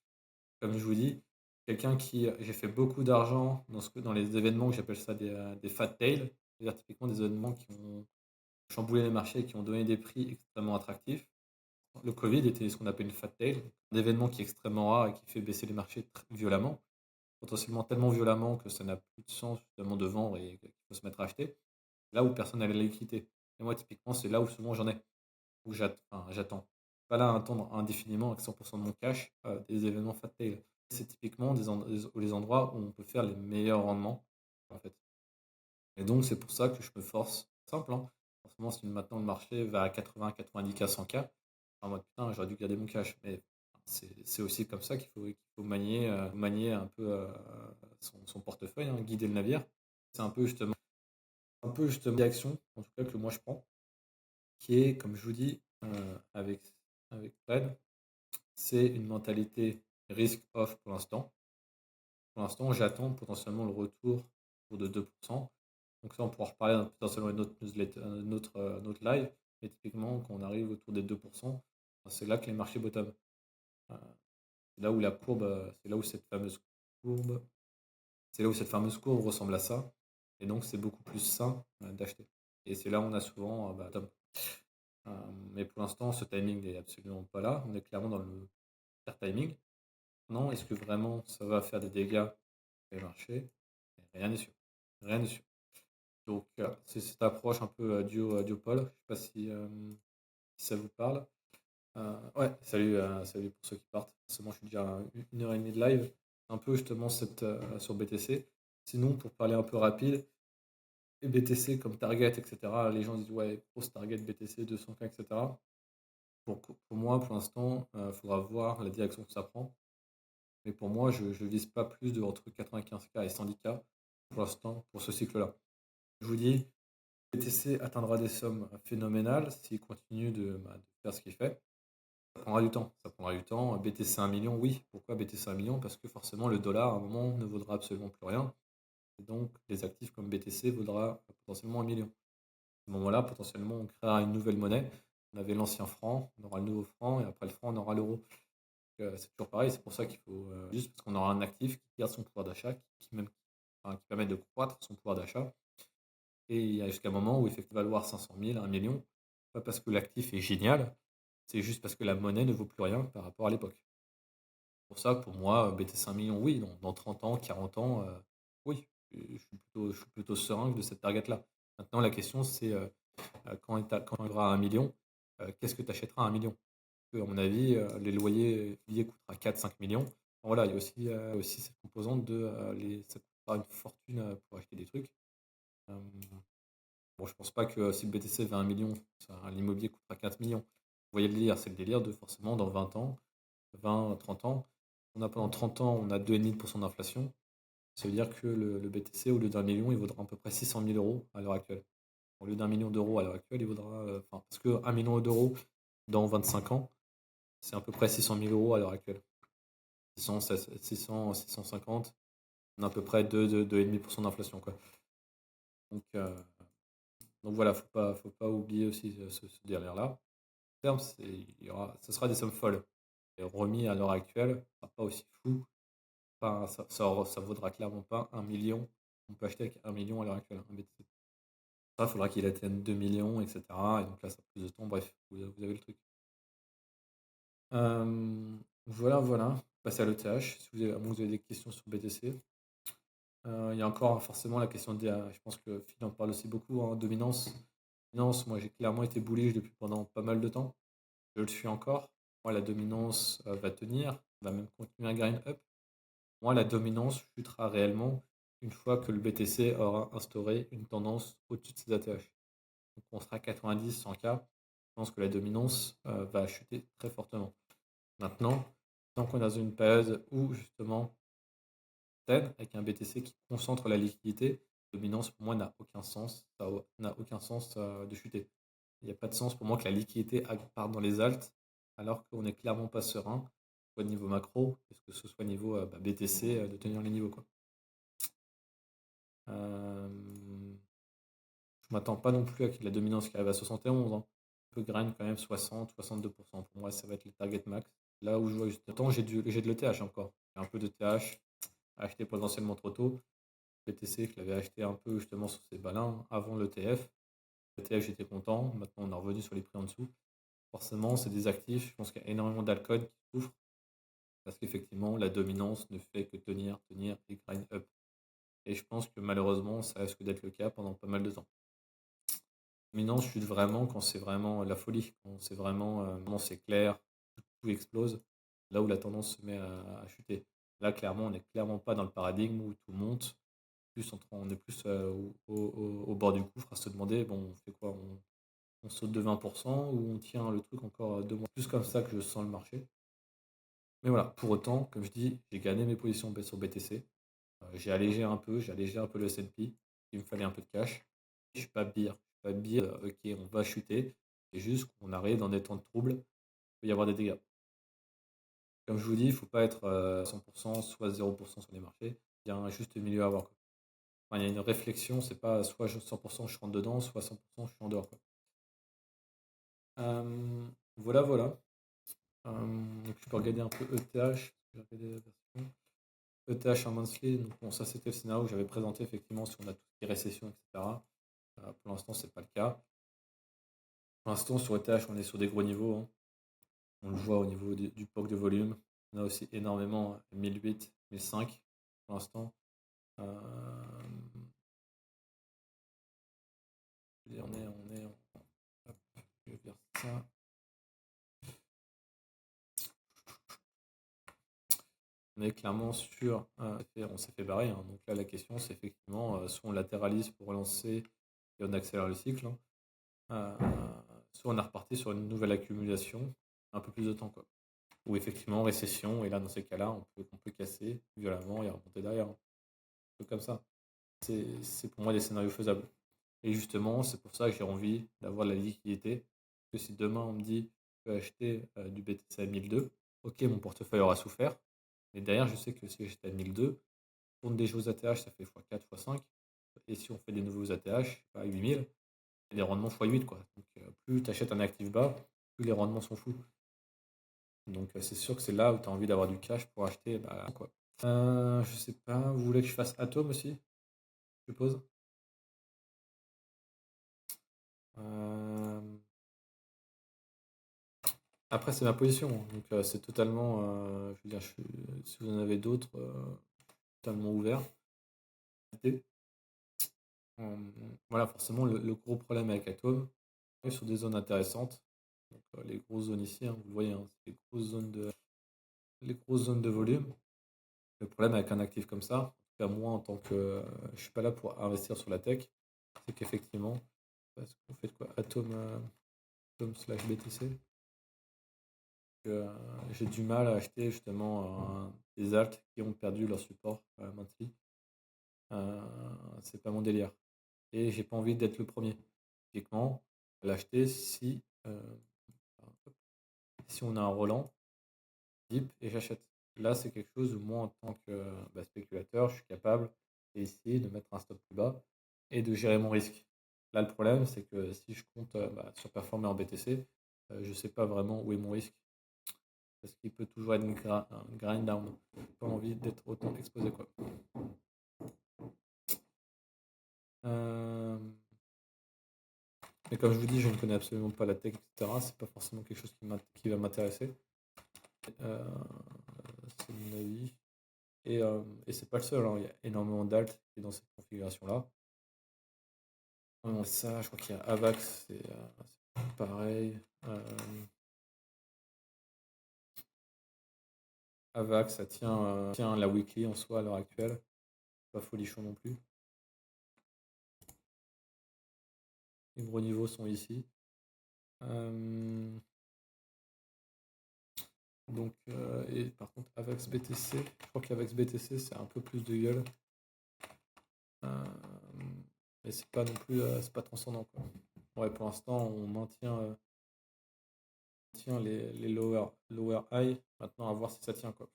Comme je vous dis, quelqu'un qui, j'ai fait beaucoup d'argent dans les événements que j'appelle ça des fat tails, c'est-à-dire typiquement des événements qui ont chamboulé les marchés et qui ont donné des prix extrêmement attractifs. Le Covid était ce qu'on appelle une fat tail, un événement qui est extrêmement rare et qui fait baisser les marchés violemment, potentiellement tellement violemment que ça n'a plus de sens justement de vendre et qu'il faut se mettre à acheter. Là où personne n'a la liquidité. Et moi, typiquement, c'est là où souvent j'en ai, où j'attends. Pas là à attendre indéfiniment avec 100% de mon cash des événements fat tail. C'est typiquement les endroits où on peut faire les meilleurs rendements, en fait. Et donc, c'est pour ça que je me force. Simple, hein. Forcément, si maintenant le marché va à 80, 90K, 100K, en mode putain, j'aurais dû garder mon cash. Mais c'est aussi comme ça qu'il faut manier un peu son portefeuille, hein, guider le navire. C'est un peu justement l'action, en tout cas que moi je prends, qui est, comme je vous dis, avec Fred, c'est une mentalité risk-off pour l'instant. Pour l'instant, j'attends potentiellement le retour autour de 2%. Donc ça, on pourra reparler potentiellement dans une autre newsletter, notre live. Mais typiquement, quand on arrive autour des 2%, c'est là que les marchés bottom. Euh, C'est là où la courbe, c'est là où cette fameuse courbe, c'est là où cette fameuse courbe ressemble à ça. Et donc, c'est beaucoup plus sain d'acheter. Et c'est là où on a souvent bottom. Mais pour l'instant, ce timing n'est absolument pas là. On est clairement dans le pire timing. Non, est-ce que vraiment ça va faire des dégâts sur les marchés? Rien n'est sûr. Rien n'est sûr. Donc, c'est cette approche un peu duopole. Je ne sais pas si ça vous parle. Ouais, salut pour ceux qui partent. Forcément, je suis déjà à 1 heure et demie de live. Un peu justement sur BTC. Sinon, pour parler un peu rapide, et BTC comme target, etc. Les gens disent ouais, grosse target BTC, 200K, etc. Pour moi, pour l'instant, il faudra voir la direction que ça prend. Mais pour moi, je ne vise pas plus de entre 95K et 110K pour l'instant pour ce cycle-là. Je vous dis, BTC atteindra des sommes phénoménales s'il continue de faire ce qu'il fait. Ça prendra du temps. Ça prendra du temps. BTC 1 million, oui. Pourquoi BTC 1 million? Parce que forcément, le dollar, à un moment, ne vaudra absolument plus rien. Et donc, les actifs comme BTC vaudra potentiellement 1 million. À ce moment-là, potentiellement, on créera une nouvelle monnaie. On avait l'ancien franc, on aura le nouveau franc, et après le franc, on aura l'euro. C'est toujours pareil, c'est pour ça qu'il faut, juste parce qu'on aura un actif qui garde son pouvoir d'achat, qui permet de croître son pouvoir d'achat. Et il y a jusqu'à un moment où effectivement, il va valoir 500 000, 1 million, pas parce que l'actif est génial, c'est juste parce que la monnaie ne vaut plus rien par rapport à l'époque. Pour ça, pour moi, BTC 1 million, oui, dans 30 ans, 40 ans, oui, je suis plutôt serein de cette target-là. Maintenant, la question, c'est quand il y aura 1 million, qu'est-ce que tu achèteras à 1 million? Parce que, à mon avis, les loyers immobiliers coûtera 4-5 millions. Bon, voilà, il y a aussi cette composante ça coûtera une fortune pour acheter des trucs. Euh, bon, je pense pas que si le BTC fait 1 million, l'immobilier coûtera 4 millions. Vous voyez le délire, c'est le délire de forcément dans 20 ans, 20, 30 ans, pendant 30 ans, on a 2,5% d'inflation. Ça veut dire que le BTC, au lieu d'1 million, il vaudra à peu près 600 000 euros à l'heure actuelle. Au lieu d'1 million d'euros à l'heure actuelle, il vaudra, parce que 1 million d'euros dans 25 ans, c'est à peu près 600 000 euros à l'heure actuelle. 600, 600, 650, on a à peu près 2,5% d'inflation, quoi. Donc, voilà, faut pas oublier aussi ce délire-là. Terme, ce sera des sommes folles. Et remis à l'heure actuelle, ce sera pas aussi fou. Enfin, ça vaudra clairement pas 1 million. On peut acheter avec 1 million à l'heure actuelle, un BTC. Ça, il faudra qu'il atteigne 2 millions, etc. Et donc là, ça prend plus de temps. Bref, vous avez le truc. Voilà, voilà. Passer à l'ETH. À moins que vous avez des questions sur BTC. Il y a encore forcément la question je pense que Phil en parle aussi beaucoup, hein, dominance. Dominance, moi j'ai clairement été bullish depuis pendant pas mal de temps. Je le suis encore. Moi, la dominance va tenir, va même continuer à grind up. Moi, la dominance chutera réellement une fois que le BTC aura instauré une tendance au-dessus de ses ATH. Donc on sera à 90, 100K. Je pense que la dominance va chuter très fortement. Maintenant, tant qu'on est dans une période où justement, avec un BTC qui concentre la liquidité, la dominance pour moi n'a aucun sens. Ça n'a aucun sens de chuter. Il n'y a pas de sens pour moi que la liquidité parte dans les alts alors qu'on n'est clairement pas serein, soit niveau macro, que ce soit niveau BTC, de tenir les niveaux, quoi. Euh, je m'attends pas non plus à qu'il y ait la dominance qui arrive à 71, hein. On peut grind quand même 60, 62%. Pour moi, ça va être le target max. Là où je vois justement, j'ai de l'ETH encore. J'ai un peu de TH acheté potentiellement trop tôt. BTC, je l'avais acheté un peu justement sur ces balins avant l'ETF. L'ETF, j'étais content. Maintenant, on est revenu sur les prix en dessous. Forcément, c'est des actifs. Je pense qu'il y a énormément d'alcool qui souffrent parce qu'effectivement, la dominance ne fait que tenir, tenir et grind up. Et je pense que malheureusement, ça risque d'être le cas pendant pas mal de temps. Dominance chute vraiment quand c'est vraiment la folie, quand c'est vraiment c'est clair, tout explose, là où la tendance se met à chuter. Là, clairement, on n'est clairement pas dans le paradigme où tout monte. On est plus au bord du gouffre à se demander, bon, on fait quoi? On saute de 20% ou on tient le truc encore 2 mois? Plus comme ça que je sens le marché. Mais voilà, pour autant, comme je dis, j'ai gagné mes positions sur BTC. J'ai allégé un peu, le S&P. Il me fallait un peu de cash. Je suis pas beer. Je suis pas beer, ok, on va chuter. C'est juste qu'on arrive dans des temps de trouble. Il peut y avoir des dégâts. Comme je vous dis, il ne faut pas être 100%, soit 0% sur les marchés. Il y a un juste milieu à avoir, quoi. Enfin, il y a une réflexion, c'est pas soit 100% je rentre dedans, soit 100% je suis en dehors, quoi. Voilà, voilà. Donc je peux regarder un peu ETH. Je vais regarder la version. ETH en monthly, donc bon, ça c'était le scénario que j'avais présenté effectivement si on a tout ce qui est récession, etc. Pour l'instant, c'est pas le cas. Pour l'instant, sur ETH, on est sur des gros niveaux, hein. On le voit au niveau du POC de volume. On a aussi énormément 1008, 1005 pour l'instant. Euh, hop, je vais dire ça. On est clairement sur. On s'est fait barrer, hein. Donc là, la question, c'est effectivement soit on latéralise pour relancer et on accélère le cycle, hein. Soit on est reparti sur une nouvelle accumulation, un peu plus de temps, quoi. Ou effectivement récession, et là, dans ces cas-là, on peut casser violemment et remonter derrière, hein. Un peu comme ça. C'est pour moi des scénarios faisables. Et justement, c'est pour ça que j'ai envie d'avoir la liquidité. Parce que si demain on me dit je peux acheter du BTC à 1002, ok, mon portefeuille aura souffert. Mais derrière, je sais que si j'étais à 1002, tourne des choses ATH, ça fait x4, x5. Et si on fait des nouveaux ATH à 8000, des rendements x8, quoi. Donc plus tu achètes un actif bas, plus les rendements sont fous. Donc c'est sûr que c'est là où tu as envie d'avoir du cash pour acheter, bah, quoi. Je sais pas, vous voulez que je fasse Atom aussi, je suppose. Euh, Après, c'est ma position, hein. Donc c'est totalement, je veux dire, si vous en avez d'autres, totalement ouvert. Euh, voilà, forcément, le gros problème avec Atom, on est sur des zones intéressantes. Donc, les grosses zones ici, hein, vous le voyez, hein, c'est les grosses zones de volume. Le problème avec un actif comme ça, en tout cas moi en tant que je suis pas là pour investir sur la tech, c'est qu'effectivement, parce qu'on fait de quoi Atom slash BTC, que j'ai du mal à acheter justement des alts qui ont perdu leur support monthly. C'est pas mon délire. Et j'ai pas envie d'être le premier. Typiquement, l'acheter si on a un Roland, dip et j'achète. Là, c'est quelque chose où moi, en tant que spéculateur, je suis capable d'essayer de mettre un stop plus bas et de gérer mon risque. Là, le problème, c'est que si je compte surperformer en BTC, je ne sais pas vraiment où est mon risque. Parce qu'il peut toujours être un grind down. J'ai pas envie d'être autant exposé, quoi. Euh, Mais comme je vous dis, je ne connais absolument pas la tech, etc. C'est pas forcément quelque chose qui va m'intéresser. Euh, c'est mon avis. Et c'est pas le seul, hein. Il y a énormément d'alt qui est dans cette configuration-là. Ça, je crois qu'il y a Avax, c'est pareil. Avax, ça tient la weekly en soi à l'heure actuelle. pas folichon non plus. Les gros niveaux sont ici. Donc, et par contre, Avax BTC, je crois qu'Avax BTC, c'est un peu plus de gueule. Mais c'est pas non plus, c'est pas transcendant, quoi. Ouais, pour l'instant, on maintient les lower high. Maintenant, à voir si ça tient, quoi.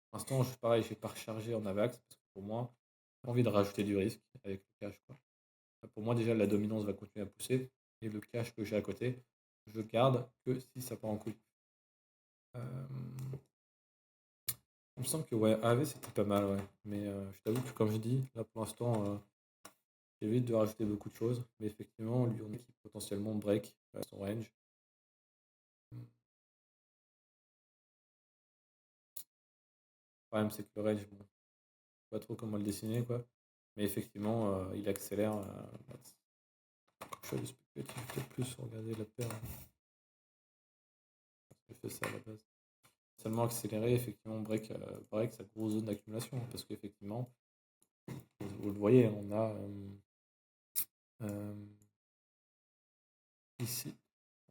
Pour l'instant, pareil, j'ai pas rechargé en Avax, parce que pour moi, j'ai envie de rajouter du risque avec le cash, quoi. Pour moi, déjà, la dominance va continuer à pousser, et le cash que j'ai à côté, je garde que si ça part en couille. Il me semble que ouais, AV c'était pas mal, ouais. Mais je t'avoue que comme je dis, là pour l'instant, j'évite de rajouter beaucoup de choses. Mais effectivement, lui, on est qui potentiellement break son range. Le problème, c'est que le range, bon, je sais pas trop comment le dessiner, quoi. Mais effectivement, il accélère. Je fais du spéculatif, peut-être plus regarder la paire. Je fais ça à la base. Seulement accélérer, effectivement, break sa grosse zone d'accumulation. Parce qu'effectivement, vous le voyez, on a ici,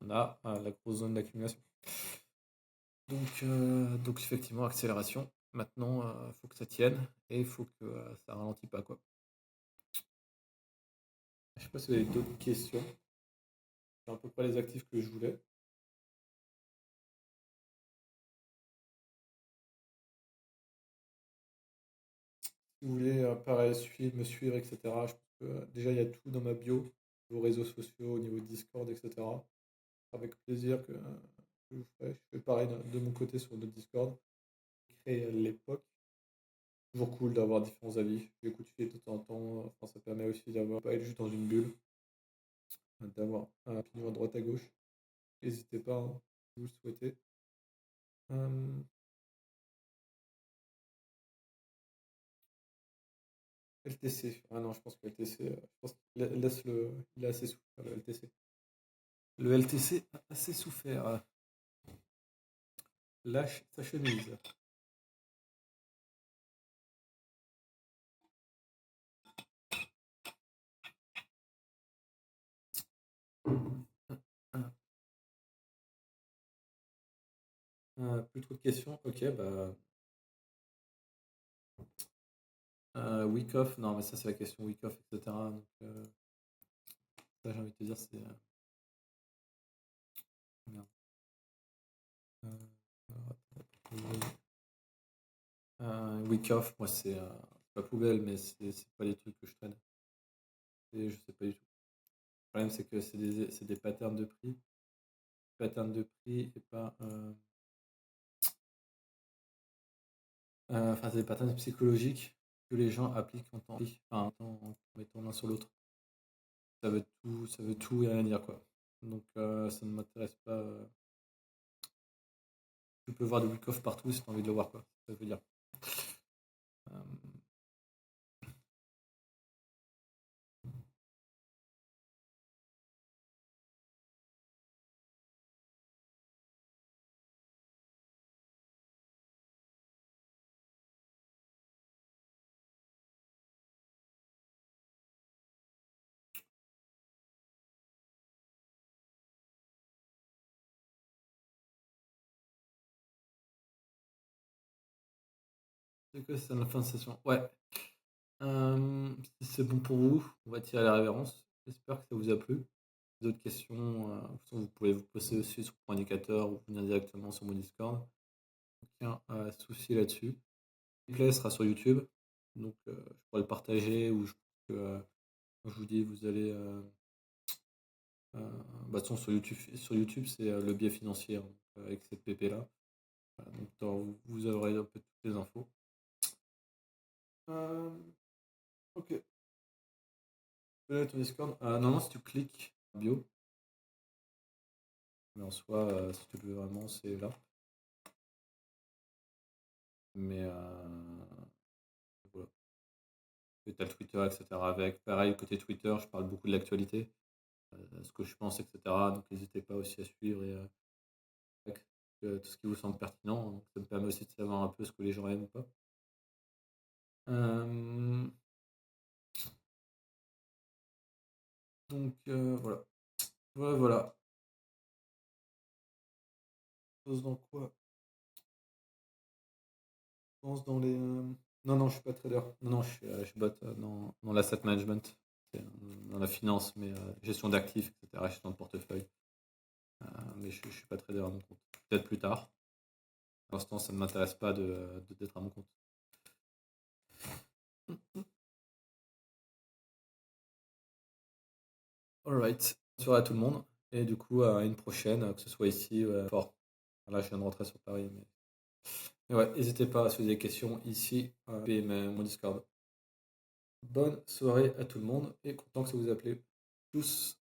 on a la grosse zone d'accumulation. Donc effectivement, accélération. Maintenant, il faut que ça tienne et il faut que ça ralentit pas, quoi. Je sais pas si vous avez d'autres questions. C'est à peu près les actifs que je voulais. Si vous voulez, pareil, me suivre, etc. Je pense que déjà, il y a tout dans ma bio, vos réseaux sociaux, au niveau de Discord, etc. Avec plaisir que je vous ferai. Je fais pareil de mon côté sur notre Discord. Créer l'époque. Toujours cool d'avoir différents avis. J'écoute de temps en temps. Enfin, ça permet aussi d'avoir pas être juste dans une bulle, d'avoir un opinion à droite à gauche. N'hésitez pas, hein, si vous le souhaitez. LTC. Ah non, je pense que LTC, je pense il a assez souffert, le LTC. Le LTC a assez souffert. Lâche sa chemise. Plus trop de questions. Ok, bah. Week off. Non, mais ça, c'est la question week off, etc. Donc, ça, j'ai envie de te dire, c'est. Merde. Week off, moi, c'est pas poubelle, mais c'est pas les trucs que je traîne. Et je sais pas du tout. Le problème, c'est que c'est des patterns de prix. Patterns de prix et pas. Enfin, c'est des patterns psychologiques que les gens appliquent en mettant l'un sur l'autre. Ça veut tout et rien dire, quoi. Donc, ça ne m'intéresse pas. Tu peux voir des week-off partout si tu as envie de le voir, quoi. Ça veut dire. Euh, c'est que c'est la fin de session. Ouais. Si c'est bon pour vous, on va tirer la révérence. J'espère que ça vous a plu. D'autres questions, vous pouvez vous poser aussi sur mon indicateur ou venir directement sur mon Discord. Aucun souci là-dessus. Le replay sera sur YouTube, donc je pourrais le partager ou je vous dis, vous allez. Bah, de toute façon, sur YouTube c'est le biais financier, hein, avec cette PP là. Donc vous aurez un peu toutes les infos. Ok. Ton Discord. Non, si tu cliques bio, mais en soi, si tu le veux vraiment, c'est là. Mais voilà. Et t'as le Twitter, etc. avec. Pareil, côté Twitter, je parle beaucoup de l'actualité, ce que je pense, etc. Donc n'hésitez pas aussi à suivre et avec, tout ce qui vous semble pertinent. Donc ça me permet aussi de savoir un peu ce que les gens aiment ou pas. Donc voilà. Voilà. Pense dans quoi? Pense dans les. Non, non, je suis pas trader. Non, non, je botte dans l'asset management. C'est, dans la finance, mais gestion d'actifs, etc. Gestion de portefeuille. Mais je suis pas trader à mon compte. Peut-être plus tard. Pour l'instant, ça ne m'intéresse pas d'être à mon compte. Alright. Bonne soirée à tout le monde. Et du coup, à une prochaine, que ce soit ici ou fort. Là, je viens de rentrer sur Paris. Mais ouais, n'hésitez pas à se poser des questions ici et même mon Discord. Bonne soirée à tout le monde et content que ça vous a plu. Tous.